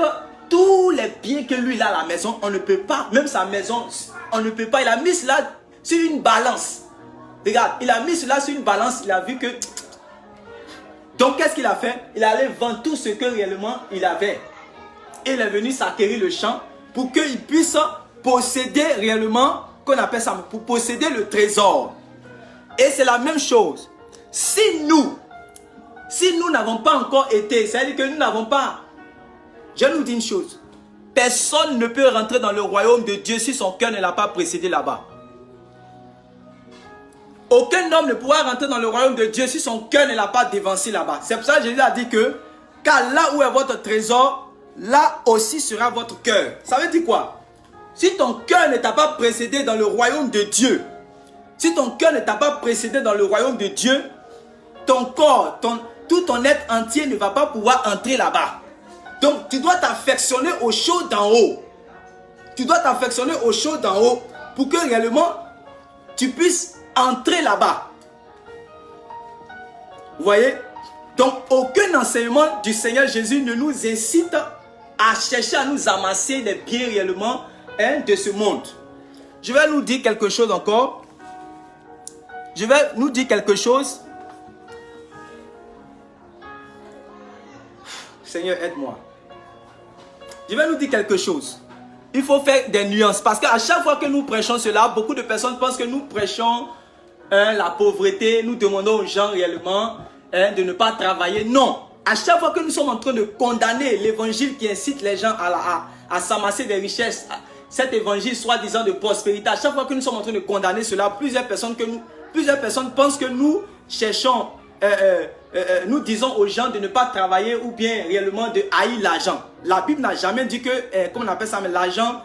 tous les biens que lui il a à la maison. On ne peut pas, même sa maison, on ne peut pas. Il a mis cela sur une balance. Regarde, il a mis cela sur une balance. Il a vu que... Donc qu'est-ce qu'il a fait? Il allait vendre tout ce que réellement il avait. Et il est venu s'acquérir le champ pour qu'il puisse posséder réellement, qu'on appelle ça, pour posséder le trésor. Et c'est la même chose. Si nous n'avons pas encore été, c'est-à-dire que nous n'avons pas, je nous dis une chose, personne ne peut rentrer dans le royaume de Dieu si son cœur ne l'a pas précédé là-bas. Aucun homme ne pourra rentrer dans le royaume de Dieu si son cœur ne l'a pas dévancé là-bas. C'est pour ça que Jésus a dit que, car là où est votre trésor, là aussi sera votre cœur. Ça veut dire quoi? Si ton cœur ne t'a pas précédé dans le royaume de Dieu, si ton cœur ne t'a pas précédé dans le royaume de Dieu, ton corps, tout ton être entier ne va pas pouvoir entrer là-bas. Donc tu dois t'affectionner aux choses d'en haut. Tu dois t'affectionner aux choses d'en haut pour que réellement tu puisses entrer là-bas. Vous voyez? Donc aucun enseignement du Seigneur Jésus ne nous incite à chercher à nous amasser les biens réellement de ce monde. Je vais nous dire quelque chose encore. Je vais nous dire quelque chose. Seigneur, aide-moi. Je vais nous dire quelque chose. Il faut faire des nuances. Parce qu'à chaque fois que nous prêchons cela, beaucoup de personnes pensent que nous prêchons la pauvreté. Nous demandons aux gens réellement de ne pas travailler. Non. À chaque fois que nous sommes en train de condamner l'évangile qui incite les gens à s'amasser des richesses, cet évangile soi-disant de prospérité, à chaque fois que nous sommes en train de condamner cela, plusieurs personnes pensent que nous cherchons, nous disons aux gens de ne pas travailler ou bien réellement de haïr l'argent. La Bible n'a jamais dit que, comment on appelle ça, mais l'argent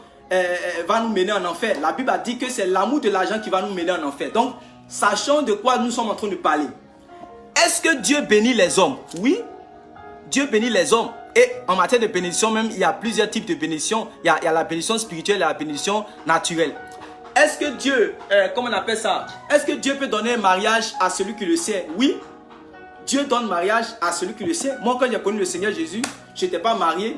va nous mener en enfer. La Bible a dit que c'est l'amour de l'argent qui va nous mener en enfer. Donc, sachons de quoi nous sommes en train de parler. Est-ce que Dieu bénit les hommes? Oui, Dieu bénit les hommes. Et en matière de bénédiction même, il y a plusieurs types de bénédiction. Il y a la bénédiction spirituelle et la bénédiction naturelle. Est-ce que Dieu, comment on appelle ça? Est-ce que Dieu peut donner un mariage à celui qui le sait? Oui, Dieu donne mariage à celui qui le sait. Moi, quand j'ai connu le Seigneur Jésus, je n'étais pas marié.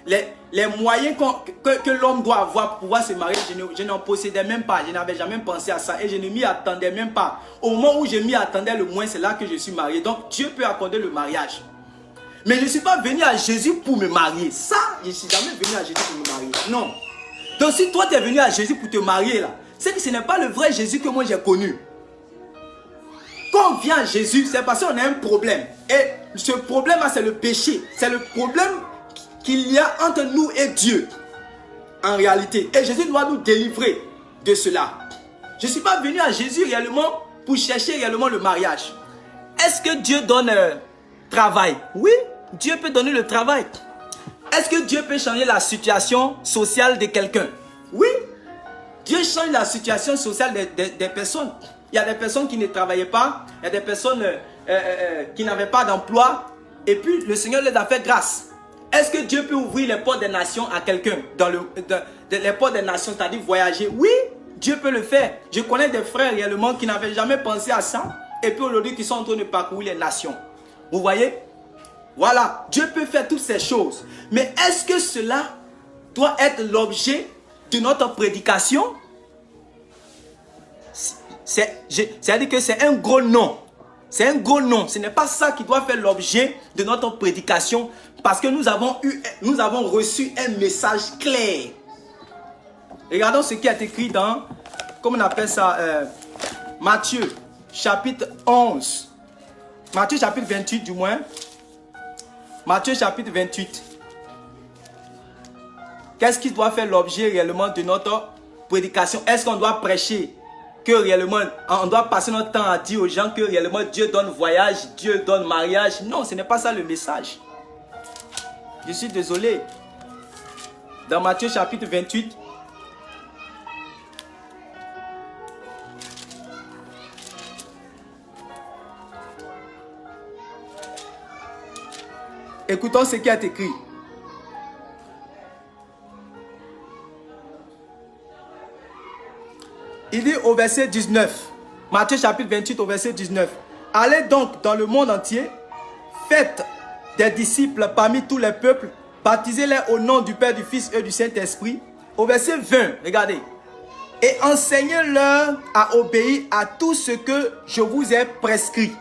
Les moyens que l'homme doit avoir pour pouvoir se marier, je n'en possédais même pas. Je n'avais jamais pensé à ça et je ne m'y attendais même pas. Au moment où je m'y attendais le moins, c'est là que je suis marié. Donc, Dieu peut accorder le mariage. Mais je ne suis pas venu à Jésus pour me marier. Ça, je ne suis jamais venu à Jésus pour me marier. Non. Donc si toi tu es venu à Jésus pour te marier là, c'est que ce n'est pas le vrai Jésus que moi j'ai connu. Quand on vient à Jésus, c'est parce qu'on a un problème. Et ce problème là, c'est le péché. C'est le problème qu'il y a entre nous et Dieu. En réalité. Et Jésus doit nous délivrer de cela. Je ne suis pas venu à Jésus réellement pour chercher réellement le mariage. Est-ce que Dieu donne travail? Oui, Dieu peut donner le travail. Est-ce que Dieu peut changer la situation sociale de quelqu'un? Oui, Dieu change la situation sociale des personnes. Il y a des personnes qui ne travaillaient pas, il y a des personnes qui n'avaient pas d'emploi, et puis le Seigneur les a fait grâce. Est-ce que Dieu peut ouvrir les portes des nations à quelqu'un? Les portes des nations, c'est-à-dire voyager? Oui, Dieu peut le faire. Je connais des frères réellement qui n'avaient jamais pensé à ça, et puis aujourd'hui qui sont en train de parcourir les nations. Vous voyez? Voilà, Dieu peut faire toutes ces choses. Mais est-ce que cela doit être l'objet de notre prédication? C'est-à-dire que c'est un gros non. C'est un gros non. Ce n'est pas ça qui doit faire l'objet de notre prédication. Parce que nous avons reçu un message clair. Regardons ce qui est écrit dans, comment on appelle ça, Matthieu, chapitre 11. Matthieu, chapitre 28 du moins. Matthieu, chapitre 28. Qu'est-ce qui doit faire l'objet réellement de notre prédication? Est-ce qu'on doit prêcher que réellement, on doit passer notre temps à dire aux gens que réellement Dieu donne voyage, Dieu donne mariage? Non, ce n'est pas ça le message. Je suis désolé. Dans Matthieu chapitre 28, écoutons ce qui est écrit. Il dit au verset 19, Matthieu chapitre 28 au verset 19. Allez donc dans le monde entier, faites des disciples parmi tous les peuples, baptisez-les au nom du Père, du Fils et du Saint-Esprit. Au verset 20, regardez. Et enseignez-leur à obéir à tout ce que je vous ai prescrit.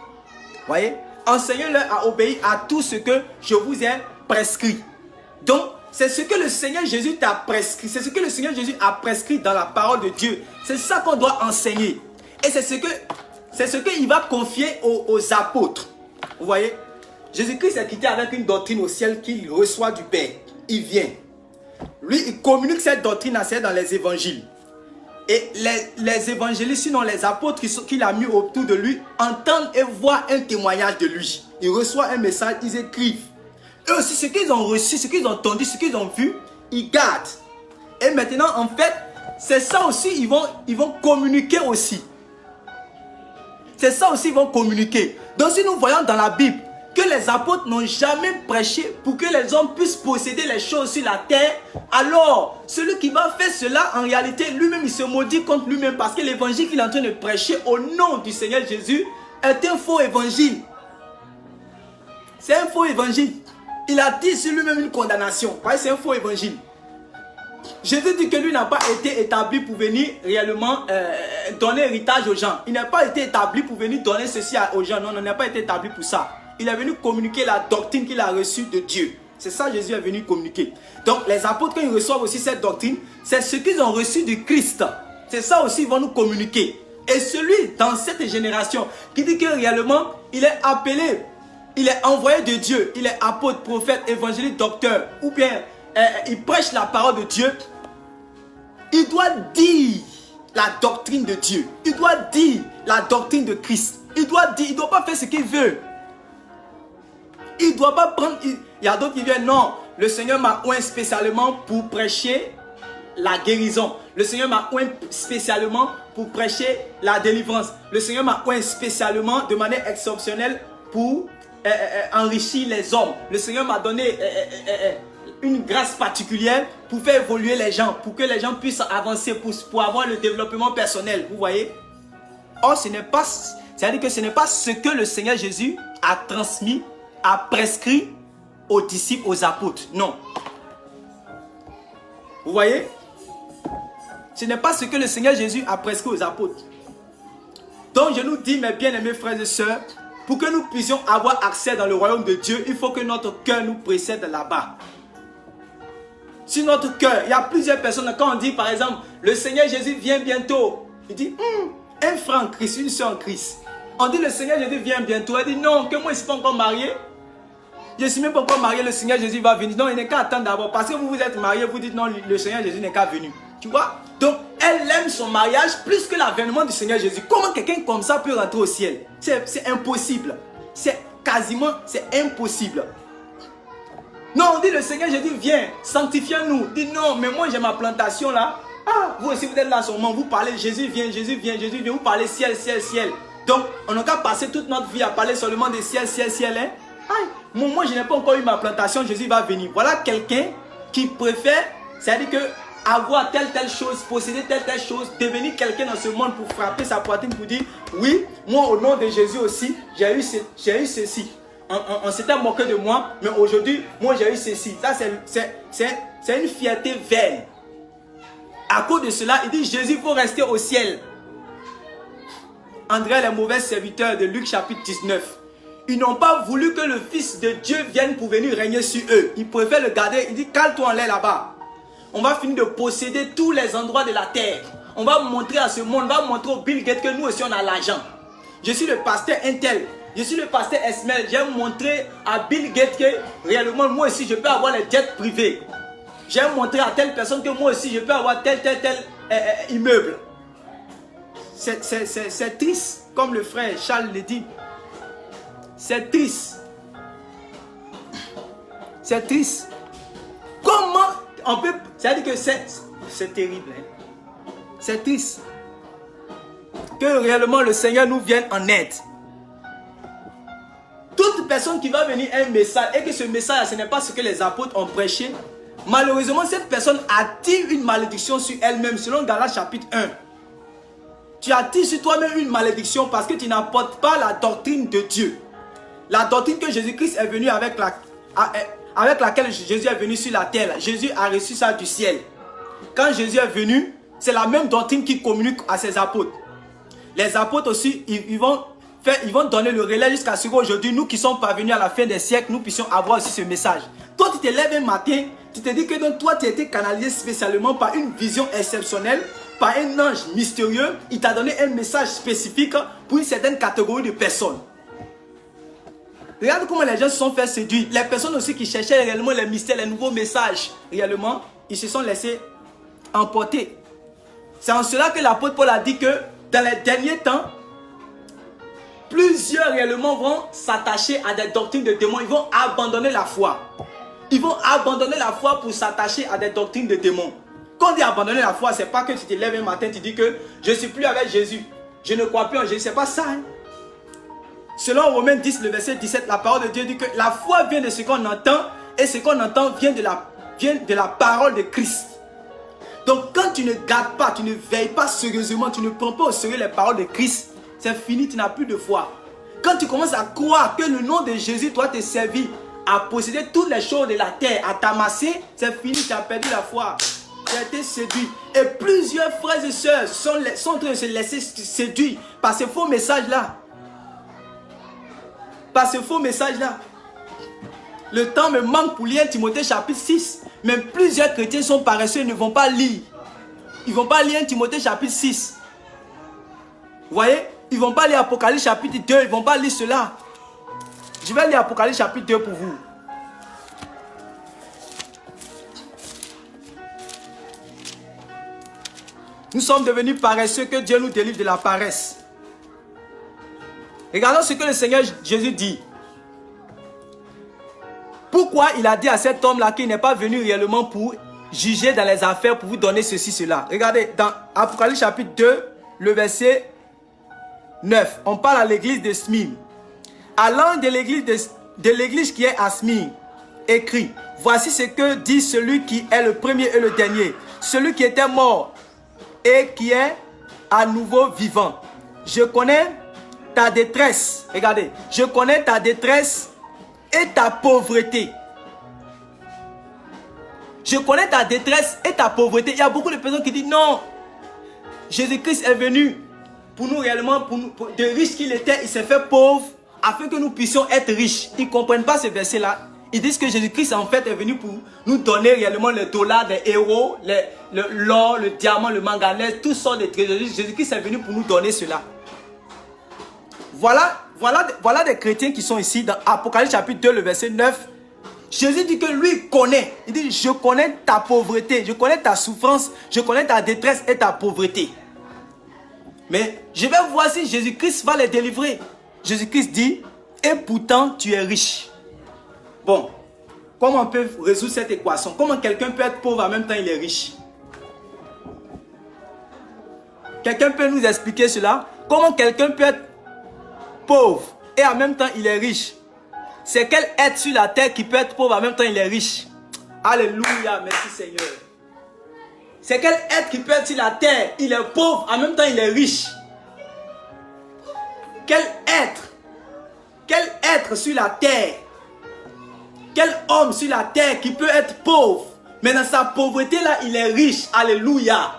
Voyez? Enseignez-leur à obéir à tout ce que je vous ai prescrit. Donc, c'est ce que le Seigneur Jésus t'a prescrit. C'est ce que le Seigneur Jésus a prescrit dans la parole de Dieu. C'est ça qu'on doit enseigner. Et c'est ce qu'il va confier aux apôtres. Vous voyez? Jésus-Christ est quitté avec une doctrine au ciel qu'il reçoit du Père. Il vient. Lui, il communique cette doctrine à celle dans les évangiles. Et les évangélistes, sinon les apôtres qu'il a mis autour de lui, entendent et voient un témoignage de lui. Ils reçoivent un message, ils écrivent. Eux aussi, ce qu'ils ont reçu, ce qu'ils ont entendu, ce qu'ils ont vu, ils gardent. Et maintenant, en fait, c'est ça aussi, ils vont communiquer aussi. C'est ça aussi, ils vont communiquer. Donc, si nous voyons dans la Bible que les apôtres n'ont jamais prêché pour que les hommes puissent posséder les choses sur la terre, alors celui qui va faire cela, en réalité, lui-même, il se maudit contre lui-même parce que l'évangile qu'il est en train de prêcher au nom du Seigneur Jésus est un faux évangile. C'est un faux évangile. Il a dit sur lui-même une condamnation. C'est un faux évangile. Jésus dit que lui n'a pas été établi pour venir réellement donner héritage aux gens. Il n'a pas été établi pour venir donner ceci aux gens. Non, il n'a pas été établi pour ça. Il est venu communiquer la doctrine qu'il a reçue de Dieu. C'est ça que Jésus est venu communiquer. Donc les apôtres, quand ils reçoivent aussi cette doctrine, c'est ce qu'ils ont reçu du Christ. C'est ça aussi qu'ils vont nous communiquer. Et celui dans cette génération qui dit que réellement il est appelé, il est envoyé de Dieu, il est apôtre, prophète, évangéliste, docteur, ou bien il prêche la parole de Dieu, il doit dire la doctrine de Dieu. Il doit dire la doctrine de Christ. Il doit pas faire ce qu'il veut. Il ne doit pas prendre... Il y a d'autres qui viennent, non, le Seigneur m'a oint spécialement pour prêcher la guérison. Le Seigneur m'a oint spécialement pour prêcher la délivrance. Le Seigneur m'a oint spécialement de manière exceptionnelle pour enrichir les hommes. Le Seigneur m'a donné une grâce particulière pour faire évoluer les gens, pour que les gens puissent avancer, pour avoir le développement personnel. Vous voyez? Or, c'est-à-dire que ce n'est pas ce que le Seigneur Jésus a transmis, a prescrit aux disciples, aux apôtres. Non. Vous voyez? Ce n'est pas ce que le Seigneur Jésus a prescrit aux apôtres. Donc, je nous dis, mes bien-aimés frères et sœurs, pour que nous puissions avoir accès dans le royaume de Dieu, il faut que notre cœur nous précède là-bas. Si notre cœur, il y a plusieurs personnes, quand on dit par exemple, le Seigneur Jésus vient bientôt, il dit, un frère en Christ, une soeur en Christ. On dit, le Seigneur Jésus vient bientôt. Elle dit, non, que moi je ne suis pas encore marié. Je ne suis même pas encore marié, le Seigneur Jésus va venir. Non, il n'est qu'à attendre d'abord. Parce que vous êtes marié, vous dites, non, le Seigneur Jésus n'est qu'à venir. Tu vois? Donc, elle aime son mariage plus que l'avènement du Seigneur Jésus. Comment quelqu'un comme ça peut rentrer au ciel? C'est impossible. C'est impossible. Non, on dit le Seigneur Jésus vient, sanctifions-nous. Dit non, mais moi j'ai ma plantation là. Ah, vous aussi vous êtes là en ce moment, vous parlez Jésus vient, Jésus vient, Jésus vient. Vous parlez ciel, ciel, ciel. Donc, on n'a qu'à passer toute notre vie à parler seulement de ciel, ciel, ciel. Hein? Aïe, moi je n'ai pas encore eu ma plantation, Jésus va venir. Voilà quelqu'un qui préfère, c'est-à-dire que avoir telle chose, posséder telle chose, devenir quelqu'un dans ce monde pour frapper sa poitrine pour dire oui, moi au nom de Jésus aussi, j'ai eu ceci. On s'était moqué de moi, mais aujourd'hui, moi j'ai eu ceci. Ça c'est une fierté vaine. À cause de cela, il dit Jésus, il faut rester au ciel. André, les mauvais serviteurs de Luc chapitre 19. Ils n'ont pas voulu que le Fils de Dieu vienne pour venir régner sur eux. Ils préfèrent le garder. Il dit, cale-toi en l'air là-bas. On va finir de posséder tous les endroits de la terre. On va montrer à ce monde, on va montrer au Bill Gates que nous aussi on a l'argent. Je suis le pasteur Intel. Je suis le pasteur Esmel. J'ai montré à Bill Gates que réellement moi aussi je peux avoir les jets privés. J'ai montré à telle personne que moi aussi je peux avoir tel immeuble. C'est triste, comme le frère Charles le dit. C'est triste. C'est triste. Comment on peut... C'est-à-dire que c'est terrible. Hein? C'est triste. Que réellement le Seigneur nous vienne en aide. Toute personne qui va venir un message et que ce message, ce n'est pas ce que les apôtres ont prêché, malheureusement, cette personne attire une malédiction sur elle-même, selon Galates chapitre 1. Tu attires sur toi-même une malédiction parce que tu n'apportes pas la doctrine de Dieu. La doctrine que Jésus-Christ est venu avec laquelle Jésus est venu sur la terre. Jésus a reçu ça du ciel. Quand Jésus est venu, c'est la même doctrine qu'il communique à ses apôtres. Les apôtres aussi, ils vont donner le relais jusqu'à ce qu'aujourd'hui, nous qui sommes parvenus à la fin des siècles, nous puissions avoir aussi ce message. Toi, tu te lèves un matin, tu te dis que donc, toi, tu as été canalisé spécialement par une vision exceptionnelle, par un ange mystérieux. Il t'a donné un message spécifique pour une certaine catégorie de personnes. Regarde comment les gens se sont fait séduire. Les personnes aussi qui cherchaient réellement les mystères, les nouveaux messages, réellement, ils se sont laissés emporter. C'est en cela que l'apôtre Paul a dit que dans les derniers temps, plusieurs réellement vont s'attacher à des doctrines de démons. Ils vont abandonner la foi. Ils vont abandonner la foi pour s'attacher à des doctrines de démons. Quand on dit abandonner la foi, ce n'est pas que tu te lèves un matin, tu dis que je ne suis plus avec Jésus. Je ne crois plus en Jésus. Ce n'est pas ça. Hein? Selon Romains 10, le verset 17, la parole de Dieu dit que la foi vient de ce qu'on entend et ce qu'on entend vient de la parole de Christ. Donc quand tu ne gardes pas, tu ne veilles pas sérieusement, tu ne prends pas au sérieux les paroles de Christ, c'est fini, tu n'as plus de foi. Quand tu commences à croire que le nom de Jésus doit te servir à posséder toutes les choses de la terre, à t'amasser, c'est fini, tu as perdu la foi. Tu as été séduit. Et plusieurs frères et sœurs sont en train de se laisser séduire par ces faux messages-là. Par ce faux message-là. Le temps me manque pour lire Timothée chapitre 6. Même plusieurs chrétiens sont paresseux et ne vont pas lire. Ils ne vont pas lire Timothée chapitre 6. Vous voyez? Ils ne vont pas lire Apocalypse chapitre 2. Ils ne vont pas lire cela. Je vais lire Apocalypse chapitre 2 pour vous. Nous sommes devenus paresseux, que Dieu nous délivre de la paresse. Regardons ce que le Seigneur Jésus dit. Pourquoi il a dit à cet homme-là qu'il n'est pas venu réellement pour juger dans les affaires, pour vous donner ceci, cela. Regardez, dans Apocalypse chapitre 2, le verset 9, on parle à l'église de Smyrne. À l'ange de l'église qui est à Smyrne, écrit, voici ce que dit celui qui est le premier et le dernier, celui qui était mort et qui est à nouveau vivant. Je connais ta détresse, regardez, je connais ta détresse et ta pauvreté. Je connais ta détresse et ta pauvreté. Il y a beaucoup de personnes qui disent non, Jésus-Christ est venu pour nous réellement, de riche qu'il était, il s'est fait pauvre afin que nous puissions être riches. Ils ne comprennent pas ce verset-là. Ils disent que Jésus-Christ en fait est venu pour nous donner réellement les dollars, les héros, l'or, le diamant, le manganèse, tout sortes de trésors. Jésus-Christ est venu pour nous donner cela. Voilà des chrétiens qui sont ici dans Apocalypse chapitre 2, le verset 9. Jésus dit que lui connaît. Il dit, je connais ta pauvreté, je connais ta souffrance, je connais ta détresse et ta pauvreté. Mais je vais voir si Jésus-Christ va les délivrer. Jésus-Christ dit, et pourtant tu es riche. Bon, comment on peut résoudre cette équation? Comment quelqu'un peut être pauvre en même temps il est riche? Quelqu'un peut nous expliquer cela? Comment quelqu'un peut être pauvre et en même temps il est riche? C'est quel être sur la terre qui peut être pauvre en même temps il est riche? Alléluia, merci Seigneur. C'est quel être qui peut être sur la terre, il est pauvre en même temps il est riche? Quel être sur la terre, quel homme sur la terre qui peut être pauvre, mais dans sa pauvreté là il est riche? Alléluia.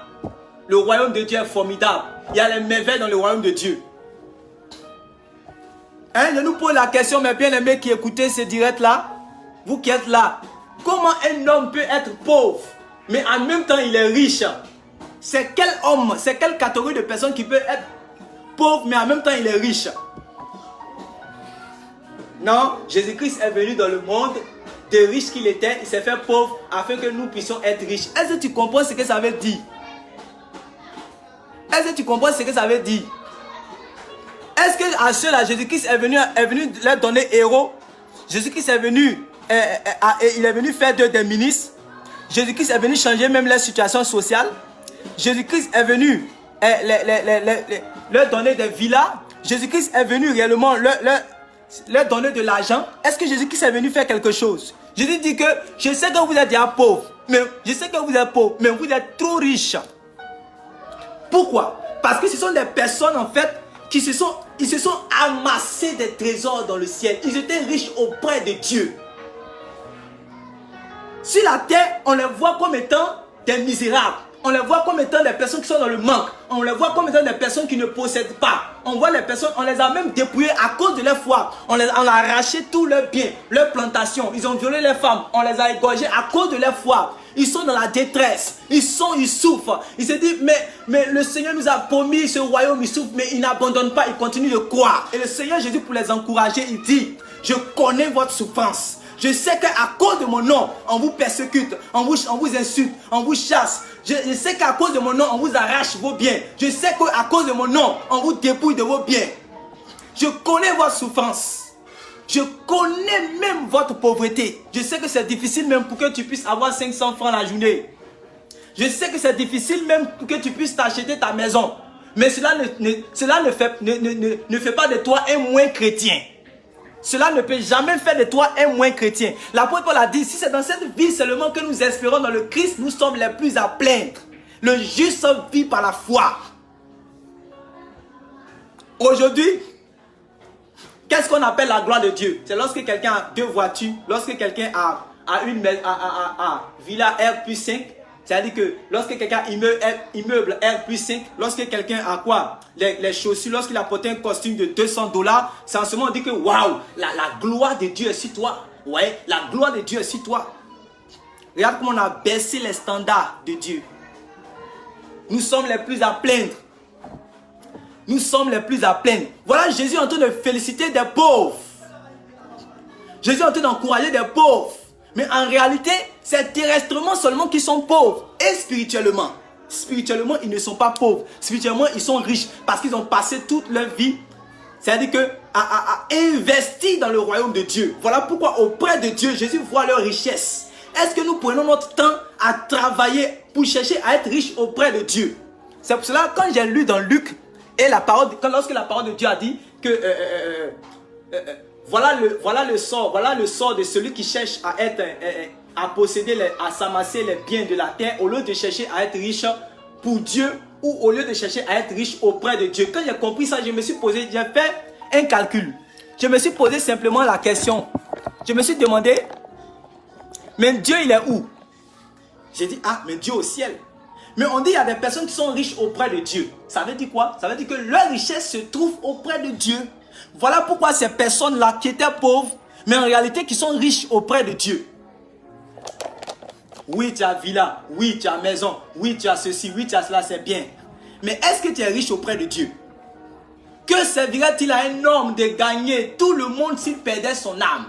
Le royaume de Dieu est formidable. Il y a les merveilles dans le royaume de Dieu. Hein, je nous pose la question, mes bien-aimés qui écoutez ce direct-là, vous qui êtes là, comment un homme peut être pauvre, mais en même temps il est riche? C'est quel homme, c'est quelle catégorie de personne qui peut être pauvre, mais en même temps il est riche? Non, Jésus-Christ est venu dans le monde, de riche qu'il était, il s'est fait pauvre afin que nous puissions être riches. Est-ce que tu comprends ce que ça veut dire? Est-ce que tu comprends ce que ça veut dire? Est-ce que à ceux-là, Jésus-Christ est venu leur donner héros? Jésus-Christ est venu, il est venu faire d'eux des ministres. Jésus-Christ est venu changer même leur situation sociale. Jésus-Christ est venu leur donner des villas. Jésus-Christ est venu réellement leur donner de l'argent. Est-ce que Jésus-Christ est venu faire quelque chose? Jésus dit que je sais que vous êtes déjà pauvres, mais je sais que vous êtes pauvres, mais vous êtes trop riches. Pourquoi? Parce que ce sont des personnes en fait ils se sont amassés des trésors dans le ciel. Ils étaient riches auprès de Dieu. Sur la terre, on les voit comme étant des misérables. On les voit comme étant des personnes qui sont dans le manque. On les voit comme étant des personnes qui ne possèdent pas. On voit les personnes, on les a même dépouillées à cause de leur foi. On a arraché tous leurs biens, leurs plantations. Ils ont violé les femmes. On les a égorgées à cause de leur foi. Ils sont dans la détresse. Ils souffrent. Ils se disent, mais le Seigneur nous a promis ce royaume. Ils souffrent, mais ils n'abandonnent pas. Ils continuent de croire. Et le Seigneur Jésus, pour les encourager, il dit, je connais votre souffrance. Je sais qu'à cause de mon nom, on vous persécute, on vous insulte, on vous chasse. Je sais qu'à cause de mon nom, on vous arrache vos biens. Je sais qu'à cause de mon nom, on vous dépouille de vos biens. Je connais votre souffrance. Je connais même votre pauvreté. Je sais que c'est difficile même pour que tu puisses avoir 500 francs la journée. Je sais que c'est difficile même pour que tu puisses t'acheter ta maison. Mais cela ne fait pas de toi un moins chrétien. Cela ne peut jamais faire de toi un moins chrétien. L'apôtre Paul a dit, si c'est dans cette vie seulement que nous espérons dans le Christ, nous sommes les plus à plaindre. Le juste vit par la foi. Aujourd'hui, qu'est-ce qu'on appelle la gloire de Dieu? C'est lorsque quelqu'un a 2 voitures, lorsque quelqu'un a une villa R+5, c'est-à-dire que lorsque quelqu'un a immeuble R+5, lorsque quelqu'un a quoi? Les chaussures, lorsqu'il a porté un costume de $200, c'est en ce moment on dit que waouh, la gloire de Dieu est sur toi. Ouais, la gloire de Dieu est sur toi. Regarde comment on a baissé les standards de Dieu. Nous sommes les plus à plaindre. Nous sommes les plus à plaindre. Voilà Jésus en train de féliciter des pauvres. Jésus en train d'encourager des pauvres. Mais en réalité, c'est terrestrement seulement qu'ils sont pauvres et spirituellement. spirituellement, ils ne sont pas pauvres. Spirituellement, ils sont riches parce qu'ils ont passé toute leur vie, c'est-à-dire que à investir dans le royaume de Dieu. Voilà pourquoi auprès de Dieu, Jésus voit leur richesse. Est-ce que nous prenons notre temps à travailler pour chercher à être riches auprès de Dieu? C'est pour cela, quand j'ai lu dans Luc, et lorsque la parole de Dieu a dit que voilà le sort de celui qui cherche à posséder, à s'amasser les biens de la terre, au lieu de chercher à être riche pour Dieu, ou au lieu de chercher à être riche auprès de Dieu. Quand j'ai compris ça, j'ai fait un calcul. Je me suis posé simplement la question. Je me suis demandé, mais Dieu il est où? J'ai dit, ah, mais Dieu au ciel. Mais on dit, il y a des personnes qui sont riches auprès de Dieu. Ça veut dire quoi? Ça veut dire que leur richesse se trouve auprès de Dieu. Voilà pourquoi ces personnes-là qui étaient pauvres, mais en réalité qui sont riches auprès de Dieu. Oui, tu as villa, oui, tu as maison, oui, tu as ceci, oui, tu as cela, c'est bien. Mais est-ce que tu es riche auprès de Dieu? Que servirait-il à un homme de gagner tout le monde s'il perdait son âme?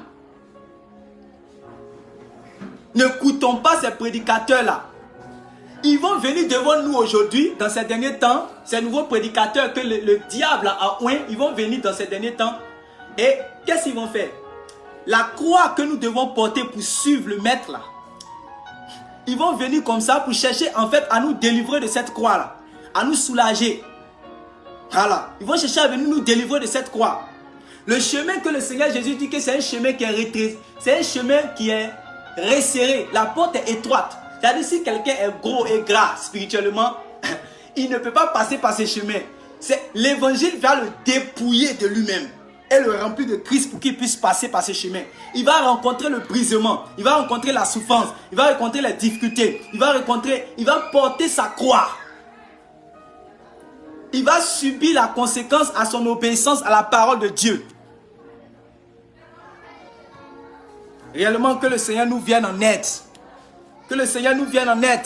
N'écoutons pas ces prédicateurs-là. Ils vont venir devant nous aujourd'hui, dans ces derniers temps, ces nouveaux prédicateurs que le diable a oint, ils vont venir dans ces derniers temps. Et qu'est-ce qu'ils vont faire? La croix que nous devons porter pour suivre le maître là, ils vont venir comme ça pour chercher en fait à nous délivrer de cette croix là, à nous soulager. Voilà, ils vont chercher à venir nous délivrer de cette croix. Le chemin que le Seigneur Jésus dit que c'est un chemin qui est rétréci, c'est un chemin qui est resserré, la porte est étroite. C'est-à-dire si quelqu'un est gros et gras spirituellement, il ne peut pas passer par ce chemin. L'évangile va le dépouiller de lui-même et le remplir de Christ pour qu'il puisse passer par ce chemin. Il va rencontrer le brisement, il va rencontrer la souffrance, il va rencontrer les difficultés, il va porter sa croix. Il va subir la conséquence à son obéissance à la parole de Dieu. Réellement que le Seigneur nous vienne en aide. Que le Seigneur nous vienne en aide.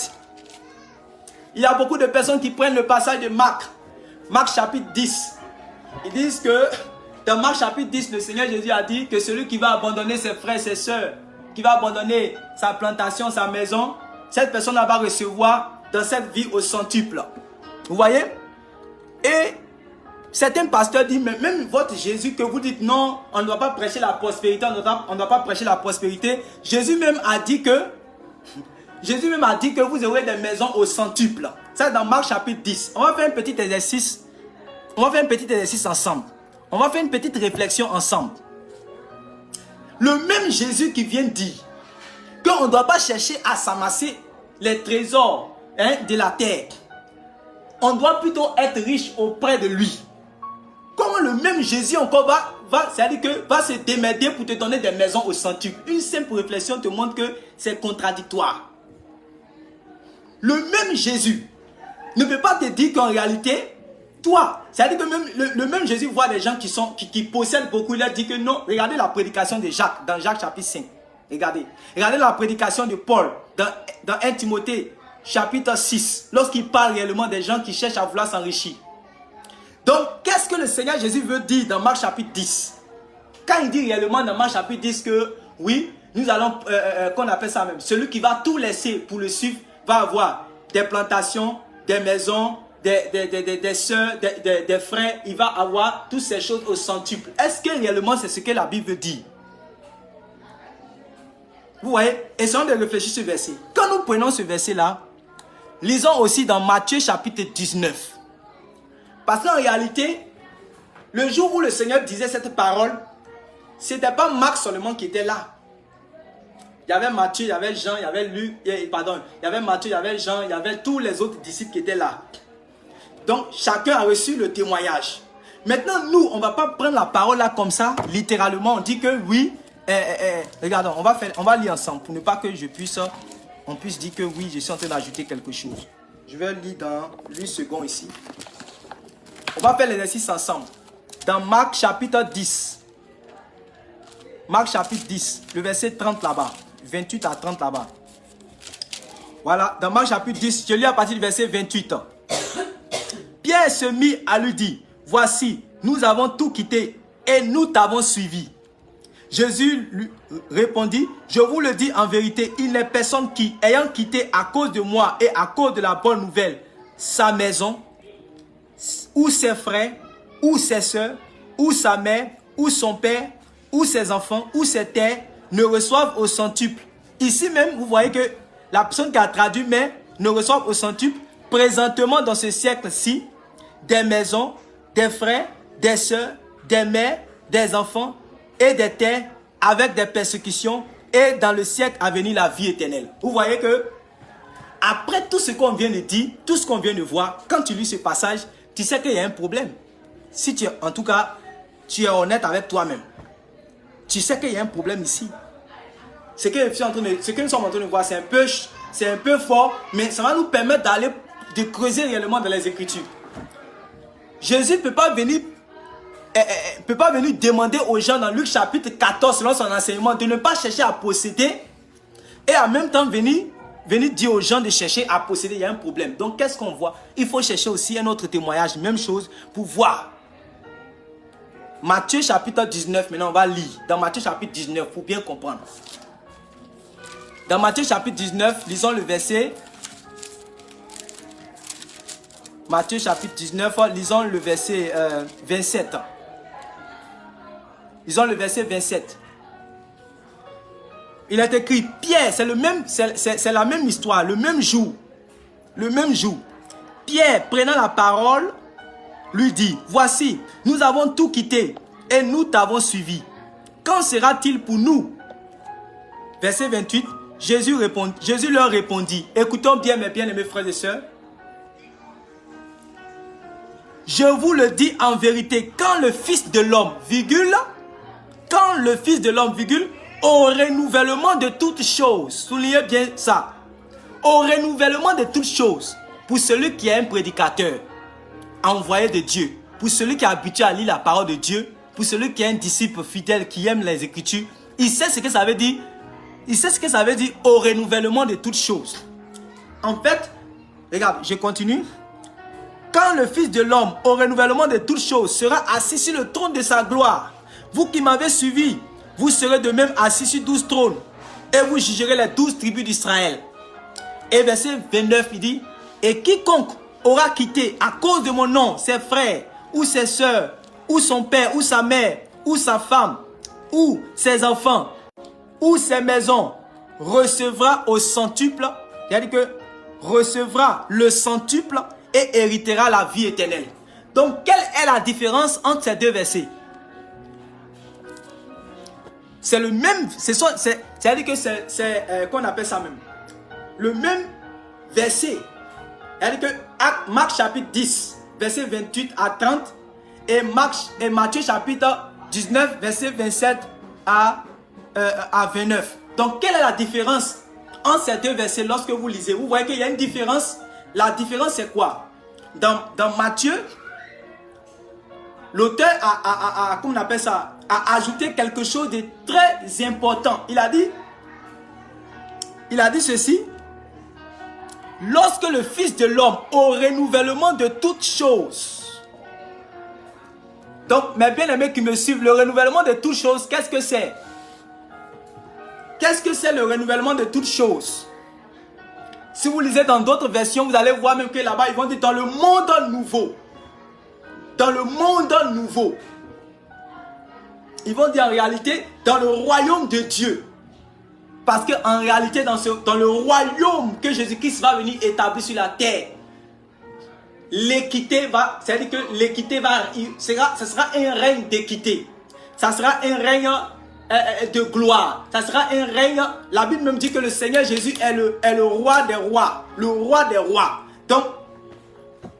Il y a beaucoup de personnes qui prennent le passage de Marc. Marc chapitre 10. Ils disent que dans Marc chapitre 10, le Seigneur Jésus a dit que celui qui va abandonner ses frères, ses soeurs, qui va abandonner sa plantation, sa maison, cette personne-là va recevoir dans cette vie au centuple. Vous voyez? Et certains pasteurs disent, mais même votre Jésus que vous dites non, on ne doit pas prêcher la prospérité, on ne doit pas prêcher la prospérité. Jésus même a dit que vous aurez des maisons au centuple. Ça dans Marc chapitre 10. On va faire un petit exercice. On va faire un petit exercice ensemble. On va faire une petite réflexion ensemble. Le même Jésus qui vient dire qu'on ne doit pas chercher à s'amasser les trésors de la terre. On doit plutôt être riche auprès de lui. Comment le même Jésus encore va se démerder pour te donner des maisons au centuple? Une simple réflexion te montre que c'est contradictoire. Le même Jésus ne peut pas te dire qu'en réalité, toi, c'est-à-dire que même, le même Jésus voit des gens qui possèdent beaucoup. Il a dit que non. Regardez la prédication de Jacques, dans Jacques chapitre 5. Regardez la prédication de Paul, dans 1 Timothée chapitre 6. Lorsqu'il parle réellement des gens qui cherchent à vouloir s'enrichir. Donc, qu'est-ce que le Seigneur Jésus veut dire dans Marc chapitre 10? Quand il dit réellement dans Marc chapitre 10 que, oui, nous allons, qu'on appelle ça même, celui qui va tout laisser pour le suivre, va avoir des plantations, des maisons, des soeurs, des frères, il va avoir toutes ces choses au centuple. Est-ce que réellement c'est ce que la Bible dit? Vous voyez, essayons de réfléchir sur ce verset. Quand nous prenons ce verset-là, lisons aussi dans Matthieu chapitre 19. Parce qu'en réalité, le jour où le Seigneur disait cette parole, ce n'était pas Marc seulement qui était là. Il y avait Matthieu, il y avait Jean, il y avait Luc, il y avait Matthieu, il y avait Jean, il y avait tous les autres disciples qui étaient là. Donc, chacun a reçu le témoignage. Maintenant, nous, on ne va pas prendre la parole là comme ça, littéralement. On dit que oui, regardons, on va lire ensemble pour ne pas que on puisse dire que oui, je suis en train d'ajouter quelque chose. Je vais lire dans 8 secondes ici. On va faire l'exercice ensemble. Dans Marc chapitre 10. Marc chapitre 10, le verset 30 là-bas. 28 à 30 là-bas. Voilà, dans Marc chapitre 10, je lis à partir du verset 28. Pierre se mit à lui dire, voici, nous avons tout quitté et nous t'avons suivi. Jésus lui répondit, je vous le dis en vérité, il n'est personne qui, ayant quitté à cause de moi et à cause de la bonne nouvelle, sa maison, ou ses frères, ou ses soeurs, ou sa mère, ou son père, ou ses enfants, ou ses terres, ne reçoivent au centuple. Ici même, vous voyez que la personne qui a traduit, mais ne reçoivent au centuple, présentement dans ce siècle-ci, des maisons, des frères, des soeurs, des mères, des enfants et des terres avec des persécutions et dans le siècle à venir la vie éternelle. Vous voyez que après tout ce qu'on vient de dire, tout ce qu'on vient de voir, quand tu lis ce passage, tu sais qu'il y a un problème. Si tu, en tout cas, tu es honnête avec toi-même. Tu sais qu'il y a un problème ici. Ce que nous sommes en train de voir, c'est un peu fort, mais ça va nous permettre d'aller, de creuser réellement dans les Écritures. Jésus ne peut pas venir demander aux gens dans Luc chapitre 14, selon son enseignement, de ne pas chercher à posséder et en même temps venir dire aux gens de chercher à posséder. Il y a un problème. Donc, qu'est-ce qu'on voit? Il faut chercher aussi un autre témoignage, même chose, pour voir. Matthieu chapitre 19, maintenant on va lire. Dans Matthieu chapitre 19, pour bien comprendre. Dans Matthieu chapitre 19, lisons le verset. Matthieu chapitre 19, lisons le verset 27. Lisons le verset 27. Il est écrit, Pierre, c'est la même histoire, le même jour. Le même jour. Pierre, prenant la parole, lui dit, voici, nous avons tout quitté et nous t'avons suivi. Quand sera-t-il pour nous? Verset 28, Jésus leur répondit, écoutons bien mes bien-aimés frères et sœurs. Je vous le dis en vérité, quand le Fils de l'homme, quand le Fils de l'homme, au renouvellement de toutes choses, soulignez bien ça, au renouvellement de toutes choses, pour celui qui est un prédicateur, envoyé de Dieu, pour celui qui est habitué à lire la parole de Dieu, pour celui qui est un disciple fidèle, qui aime les Écritures, il sait ce que ça veut dire, au renouvellement de toutes choses. En fait, regarde, je continue. Quand le Fils de l'homme, au renouvellement de toutes choses, sera assis sur le trône de sa gloire, vous qui m'avez suivi, vous serez de même assis sur 12 trônes, et vous jugerez les 12 tribus d'Israël. Et verset 29, il dit, et quiconque aura quitté à cause de mon nom ses frères, ou ses soeurs, ou son père, ou sa mère, ou sa femme, ou ses enfants, ou ses maisons, recevra au centuple, c'est-à-dire que recevra le centuple et héritera la vie éternelle. Donc, quelle est la différence entre ces deux versets? C'est le même, c'est-à-dire que c'est, qu'on appelle ça même, le même verset. C'est-à-dire que Marc chapitre 10, verset 28 à 30, et Matthieu chapitre 19, verset 27 à 29. Donc, quelle est la différence entre ces deux versets lorsque vous lisez? Vous voyez qu'il y a une différence. La différence, c'est quoi? Dans Matthieu, l'auteur comment on appelle ça, a ajouté quelque chose de très important. Il a dit ceci. Lorsque le Fils de l'homme, au renouvellement de toutes choses. Donc, mes bien-aimés qui me suivent, le renouvellement de toutes choses, qu'est-ce que c'est? Qu'est-ce que c'est le renouvellement de toutes choses? Si vous lisez dans d'autres versions, vous allez voir même que là-bas, ils vont dire dans le monde nouveau. Dans le monde nouveau. Ils vont dire en réalité dans le royaume de Dieu. Parce qu'en réalité, dans le royaume que Jésus-Christ va venir établir sur la terre, l'équité va, c'est-à-dire que l'équité ce sera un règne d'équité. Ça sera un règne de gloire. Ça sera un règne. La Bible même dit que le Seigneur Jésus est le roi des rois. Le roi des rois. Donc,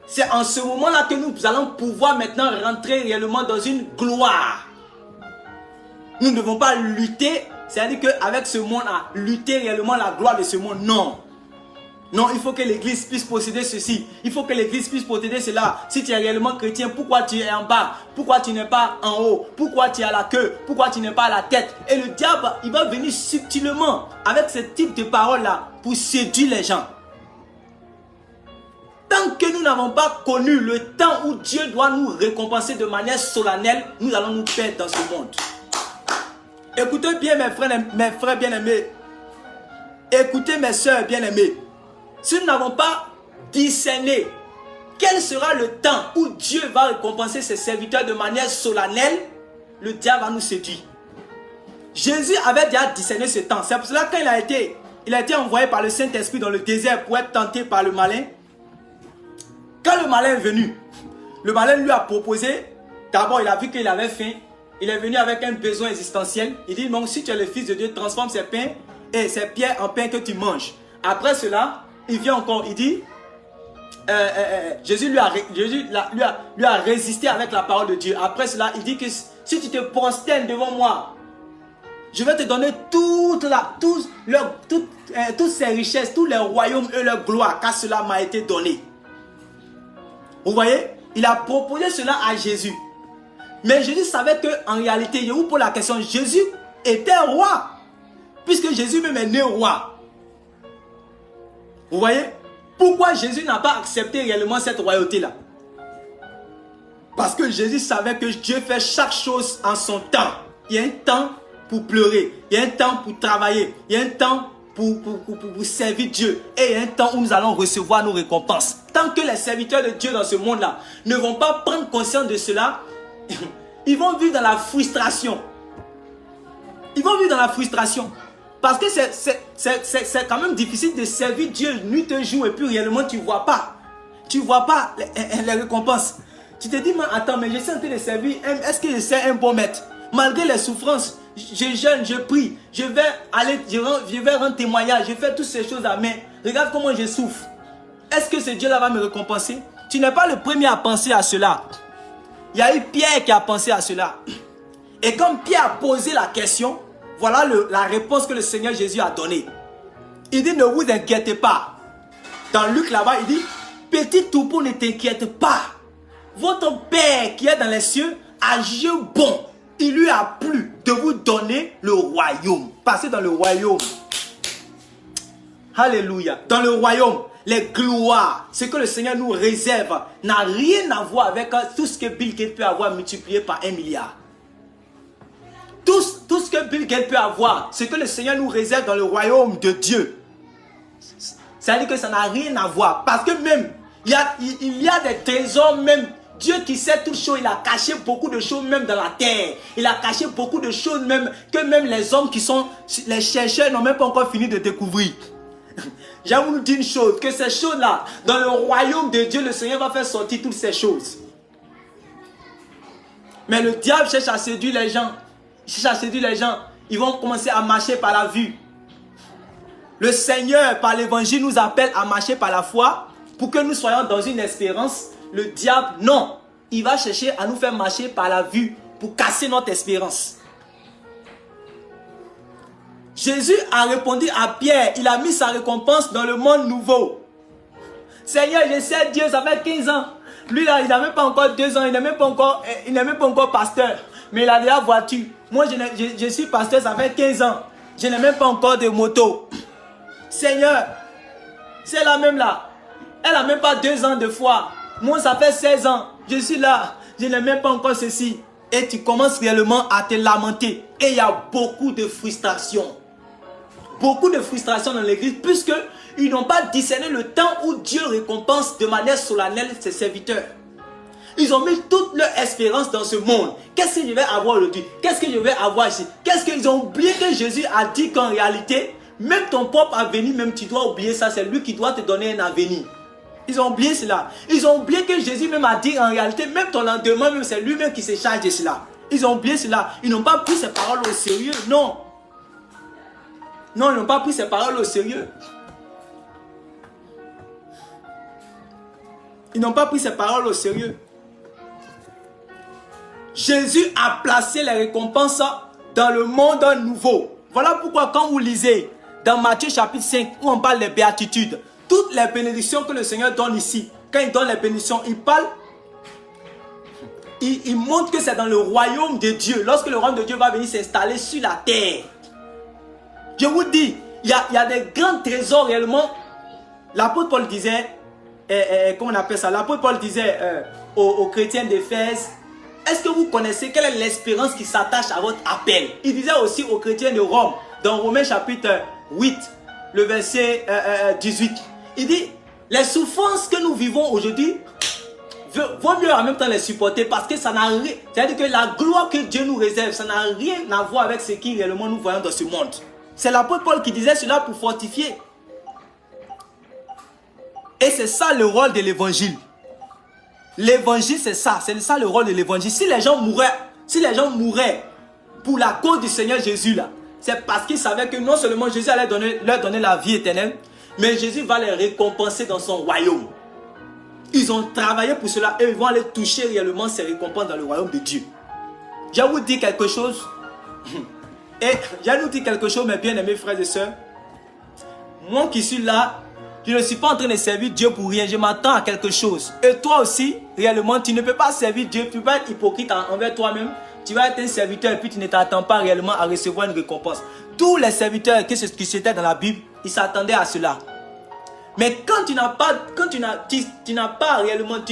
c'est en ce moment-là que nous allons pouvoir maintenant rentrer réellement dans une gloire. Nous ne devons pas lutter, c'est-à-dire qu'avec ce monde-là, lutter réellement la gloire de ce monde. Non. Non, il faut que l'église puisse posséder ceci. Il faut que l'église puisse posséder cela. Si tu es réellement chrétien, pourquoi tu es en bas? Pourquoi tu n'es pas en haut? Pourquoi tu es à la queue? Pourquoi tu n'es pas à la tête? Et le diable, il va venir subtilement avec ce type de paroles-là pour séduire les gens. Tant que nous n'avons pas connu le temps où Dieu doit nous récompenser de manière solennelle, nous allons nous perdre dans ce monde. Écoutez bien mes frères bien-aimés. Écoutez mes soeurs bien-aimées. Si nous n'avons pas discerné quel sera le temps où Dieu va récompenser ses serviteurs de manière solennelle, le diable va nous séduire. Jésus avait déjà discerné ce temps. C'est pour cela que quand il a été envoyé par le Saint-Esprit dans le désert pour être tenté par le malin. Quand le malin est venu, le malin lui a proposé, d'abord il a vu qu'il avait faim, il est venu avec un besoin existentiel. Il dit, donc si tu es le Fils de Dieu, transforme ces pains et ces pierres en pain que tu manges. Après cela, il vient encore, il dit, Jésus lui a résisté avec la parole de Dieu. Après cela, il dit que si tu te prosternes devant moi, je vais te donner toutes ces richesses, tous les royaumes et leur gloire, car cela m'a été donné. Vous voyez, il a proposé cela à Jésus. Mais Jésus savait qu'en réalité, je vous pose la question, Jésus était roi, puisque Jésus même est né roi. Vous voyez? Pourquoi Jésus n'a pas accepté réellement cette royauté-là? Parce que Jésus savait que Dieu fait chaque chose en son temps. Il y a un temps pour pleurer, il y a un temps pour travailler, il y a un temps pour servir Dieu. Et il y a un temps où nous allons recevoir nos récompenses. Tant que les serviteurs de Dieu dans ce monde-là ne vont pas prendre conscience de cela, ils vont vivre dans la frustration. Ils vont vivre dans la frustration. Parce que c'est quand même difficile de servir Dieu nuit et jour et puis réellement tu ne vois pas. Tu ne vois pas les récompenses. Tu te dis, mais attends, mais je suis en train de servir. Est-ce que je sers un bon maître? Malgré les souffrances, je jeûne, je prie. Je vais rendre témoignage. Je fais toutes ces choses-là. Mais regarde comment je souffre. Est-ce que ce Dieu-là va me récompenser? Tu n'es pas le premier à penser à cela. Il y a eu Pierre qui a pensé à cela. Et comme Pierre a posé la question, voilà la réponse que le Seigneur Jésus a donnée. Il dit, ne vous inquiétez pas. Dans Luc là-bas, il dit, petit troupeau, ne t'inquiète pas. Votre Père qui est dans les cieux a jugé bon. Il lui a plu de vous donner le royaume. Passez dans le royaume. Alléluia. Dans le royaume, les gloires, ce que le Seigneur nous réserve, n'a rien à voir avec tout ce que Bill Gates peut avoir multiplié par 1 milliard. Tout ce que Bill Gates peut avoir, ce que le Seigneur nous réserve dans le royaume de Dieu, c'est-à-dire que ça n'a rien à voir. Parce que même, il y a des trésors même. Dieu qui sait toutes choses, il a caché beaucoup de choses même dans la terre. Il a caché beaucoup de choses même que même les hommes qui sont les chercheurs n'ont même pas encore fini de découvrir. J'aimerais vous dire une chose, que ces choses-là, dans le royaume de Dieu, le Seigneur va faire sortir toutes ces choses. Mais le diable cherche à séduire les gens. Il cherche à séduire les gens. Ils vont commencer à marcher par la vue. Le Seigneur, par l'évangile, nous appelle à marcher par la foi pour que nous soyons dans une espérance. Le diable, non. Il va chercher à nous faire marcher par la vue pour casser notre espérance. Jésus a répondu à Pierre. Il a mis sa récompense dans le monde nouveau. Seigneur, je sais Dieu, ça fait 15 ans. Lui là, il n'a même pas encore 2 ans. Il n'est même pas encore pasteur. Mais il a déjà voiture. Moi, je suis pasteur, ça fait 15 ans. Je n'ai même pas encore de moto. Seigneur, c'est la même là. Elle n'a même pas 2 ans de foi. Moi, ça fait 16 ans. Je suis là. Je n'ai même pas encore ceci. Et tu commences réellement à te lamenter. Et il y a beaucoup de frustration. Beaucoup de frustration dans l'église. Puisqu'ils n'ont pas discerné le temps où Dieu récompense de manière solennelle ses serviteurs. Ils ont mis toute leur espérance dans ce monde. Qu'est-ce que je vais avoir aujourd'hui? Qu'est-ce que je vais avoir ici? Qu'est-ce qu'ils ont oublié que Jésus a dit qu'en réalité, même ton propre avenir, même tu dois oublier ça. C'est lui qui doit te donner un avenir. Ils ont oublié cela. Ils ont oublié que Jésus même a dit en réalité, même ton lendemain, même c'est lui-même qui se charge de cela. Ils ont oublié cela. Ils n'ont pas pris ses paroles au sérieux. Non. Non, ils n'ont pas pris ses paroles au sérieux. Ils n'ont pas pris ses paroles au sérieux. Jésus a placé les récompenses dans le monde nouveau. Voilà pourquoi quand vous lisez dans Matthieu chapitre 5, où on parle des béatitudes, toutes les bénédictions que le Seigneur donne ici, quand il donne les bénédictions, il parle, il montre que c'est dans le royaume de Dieu. Lorsque le royaume de Dieu va venir s'installer sur la terre. Je vous dis, il y a des grands trésors réellement. L'apôtre Paul disait, comment on appelle ça? L'apôtre Paul disait aux chrétiens d'Éphèse, est-ce que vous connaissez quelle est l'espérance qui s'attache à votre appel? Il disait aussi aux chrétiens de Rome, dans Romains chapitre 8, le verset 18. Il dit, les souffrances que nous vivons aujourd'hui, vaut mieux en même temps les supporter parce que ça n'a rien. C'est-à-dire que la gloire que Dieu nous réserve, ça n'a rien à voir avec ce qui réellement nous voyons dans ce monde. C'est l'apôtre Paul qui disait cela pour fortifier. Et c'est ça le rôle de l'évangile. L'évangile, c'est ça le rôle de l'évangile. Si les gens mouraient pour la cause du Seigneur Jésus là, c'est parce qu'ils savaient que non seulement Jésus allait leur donner la vie éternelle, mais Jésus va les récompenser dans son royaume. Ils ont travaillé pour cela et ils vont aller toucher réellement ces récompenses dans le royaume de Dieu. Je vais vous dire quelque chose. Et je vais vous dire quelque chose, mes bien-aimés frères et sœurs. Moi qui suis là, je ne suis pas en train de servir Dieu pour rien. Je m'attends à quelque chose. Et toi aussi, réellement, tu ne peux pas servir Dieu. Tu vas être hypocrite envers toi-même. Tu vas être un serviteur et puis tu ne t'attends pas réellement à recevoir une récompense. Tous les serviteurs qui étaient dans la Bible, ils s'attendaient à cela. Mais quand tu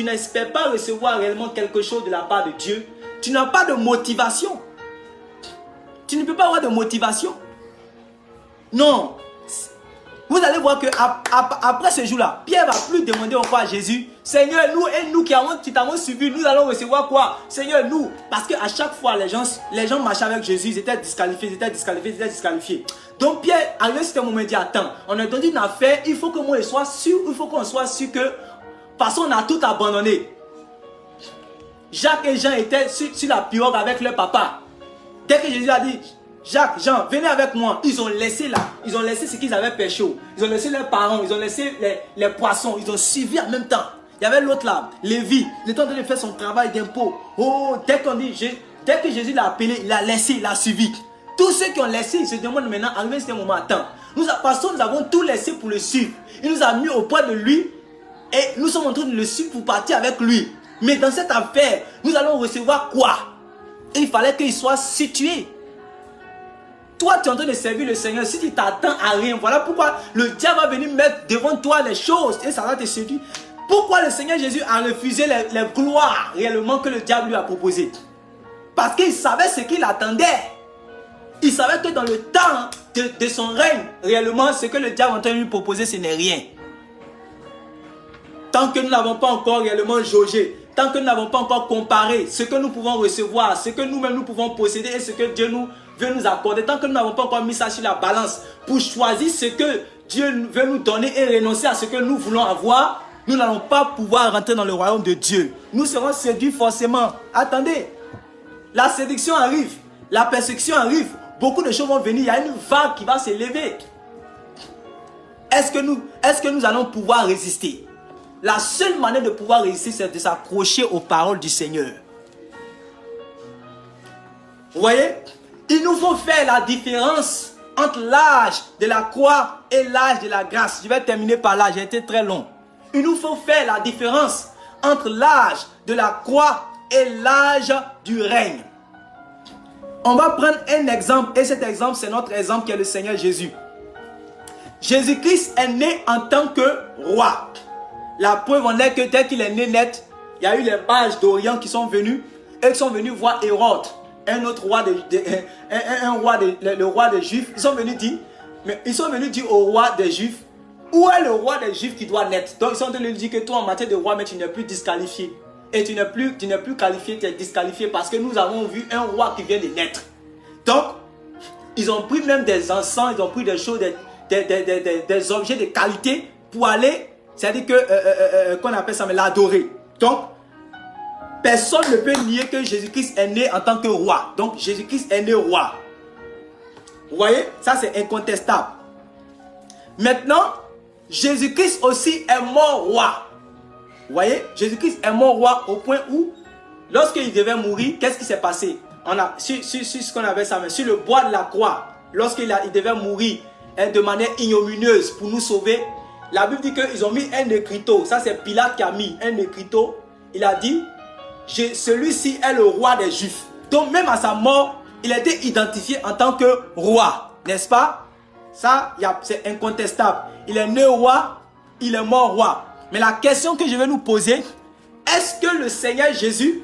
n'espères pas recevoir réellement quelque chose de la part de Dieu, tu n'as pas de motivation. Tu ne peux pas avoir de motivation. Non. Vous allez voir que après ce jour-là, Pierre va plus demander encore à Jésus, Seigneur, nous qui t'avons suivi, nous allons recevoir quoi? Seigneur, nous. Parce qu'à chaque fois, les gens marchaient avec Jésus, ils étaient disqualifiés. Donc Pierre, arrivé à ce moment, il dit, attends, on a entendu une affaire, il faut que moi je sois sûr, il faut qu'on soit sûr que, parce qu'on a tout abandonné. Jacques et Jean étaient sur la pirogue avec leur papa. Dès que Jésus a dit, Jacques, Jean, venez avec moi. Ils ont laissé ce qu'ils avaient pêché. Ils ont laissé leurs parents, ils ont laissé les poissons, ils ont suivi en même temps. Il y avait l'autre là, Lévi, il était en train de faire son travail d'impôt. Oh, dès que Jésus l'a appelé, il l'a laissé, il l'a suivi. Tous ceux qui ont laissé, ils se demandent maintenant, arrivé à ce moment, attends, nous avons tout laissé pour le suivre. Il nous a mis au poids de lui et nous sommes en train de le suivre pour partir avec lui. Mais dans cette affaire, nous allons recevoir quoi? Et il fallait qu'il soit situé. Toi, tu es en train de servir le Seigneur. Si tu t'attends à rien, voilà pourquoi le diable va venir mettre devant toi les choses et ça va te séduire. Pourquoi le Seigneur Jésus a refusé les gloires réellement que le diable lui a proposées? Parce qu'il savait ce qu'il attendait. Il savait que dans le temps de son règne, réellement, ce que le diable est en train de lui proposer, ce n'est rien. Tant que nous n'avons pas encore réellement jaugé, tant que nous n'avons pas encore comparé ce que nous pouvons recevoir, ce que nous-mêmes nous pouvons posséder et ce que Dieu veut nous accorder, tant que nous n'avons pas encore mis ça sur la balance pour choisir ce que Dieu veut nous donner et renoncer à ce que nous voulons avoir, nous n'allons pas pouvoir rentrer dans le royaume de Dieu. Nous serons séduits forcément. Attendez, la séduction arrive, la persécution arrive, beaucoup de choses vont venir, il y a une vague qui va s'élever. Est-ce que nous allons pouvoir résister? La seule manière de pouvoir résister, c'est de s'accrocher aux paroles du Seigneur. Vous voyez? Il nous faut faire la différence entre l'âge de la croix et l'âge de la grâce. Je vais terminer par là, j'ai été très long. Il nous faut faire la différence entre l'âge de la croix et l'âge du règne. On va prendre un exemple, et cet exemple, c'est notre exemple qui est le Seigneur Jésus. Jésus-Christ est né en tant que roi. La preuve en est que dès qu'il est né net, il y a eu les mages d'Orient qui sont venus et qui sont venus voir Hérode, un autre roi, le roi des Juifs. Ils sont venus dire au roi des Juifs, où est le roi des Juifs qui doit naître? Donc ils sont en train de lui dire que toi en matière de roi, mais tu n'es plus disqualifié. Et tu n'es plus qualifié, tu es disqualifié parce que nous avons vu un roi qui vient de naître. Donc, ils ont pris même des encens, ils ont pris des choses, des objets de qualité pour aller, c'est-à-dire que, qu'on appelle ça, mais l'adorer. Donc, personne ne peut nier que Jésus-Christ est né en tant que roi. Donc, Jésus-Christ est né roi. Vous voyez? Ça, c'est incontestable. Maintenant, Jésus-Christ aussi est mort roi. Vous voyez? Jésus-Christ est mort roi au point où, lorsqu'il devait mourir, qu'est-ce qui s'est passé? On a, sur ce qu'on appelle ça, mais sur le bois de la croix, lorsqu'il devait mourir de manière ignominieuse pour nous sauver, la Bible dit qu'ils ont mis un écriteau. Ça, c'est Pilate qui a mis un écriteau. Il a dit, celui-ci est le roi des Juifs. Donc, même à sa mort, il a été identifié en tant que roi. N'est-ce pas? Ça, c'est incontestable. Il est né roi, il est mort roi. Mais la question que je vais nous poser, est-ce que le Seigneur Jésus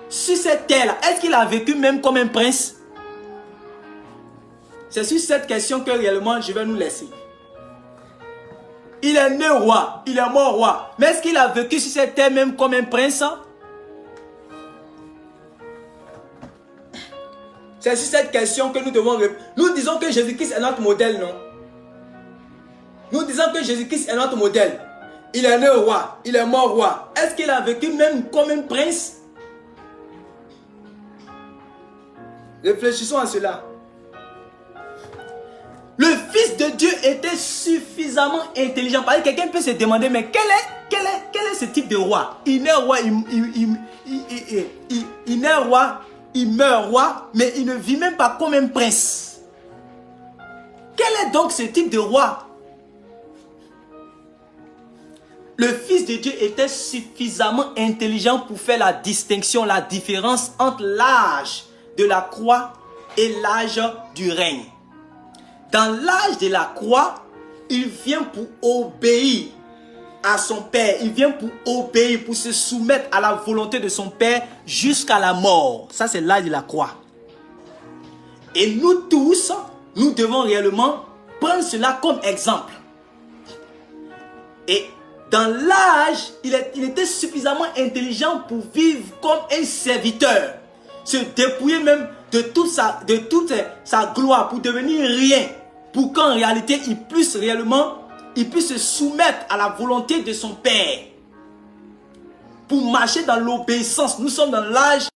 sur cette terre-là, est-ce qu'il a vécu même comme un prince? C'est sur cette question que réellement je vais nous laisser. Il est né roi, il est mort roi. Mais est-ce qu'il a vécu sur cette terre même comme un prince? C'est sur cette question que nous devons répondre. Nous disons que Jésus-Christ est notre modèle, non? Nous disons que Jésus-Christ est notre modèle. Il est né roi, il est mort roi. Est-ce qu'il a vécu même comme un prince? Réfléchissons à cela. Le Fils de Dieu était suffisamment intelligent. Parce que quelqu'un peut se demander, mais quel est ce type de roi? Il naît roi, il naît roi, il meurt roi, mais il ne vit même pas comme un prince. Quel est donc ce type de roi? Le Fils de Dieu était suffisamment intelligent pour faire la distinction, la différence entre l'âge de la croix et l'âge du règne. Dans l'âge de la croix, il vient pour obéir à son Père. Il vient pour obéir, pour se soumettre à la volonté de son Père jusqu'à la mort. Ça, c'est l'âge de la croix. Et nous tous, nous devons réellement prendre cela comme exemple. Et dans l'âge, il était suffisamment intelligent pour vivre comme un serviteur. Se dépouiller même de toute sa gloire pour devenir rien. Pour qu'en réalité, il puisse se soumettre à la volonté de son Père. Pour marcher dans l'obéissance. Nous sommes dans l'âge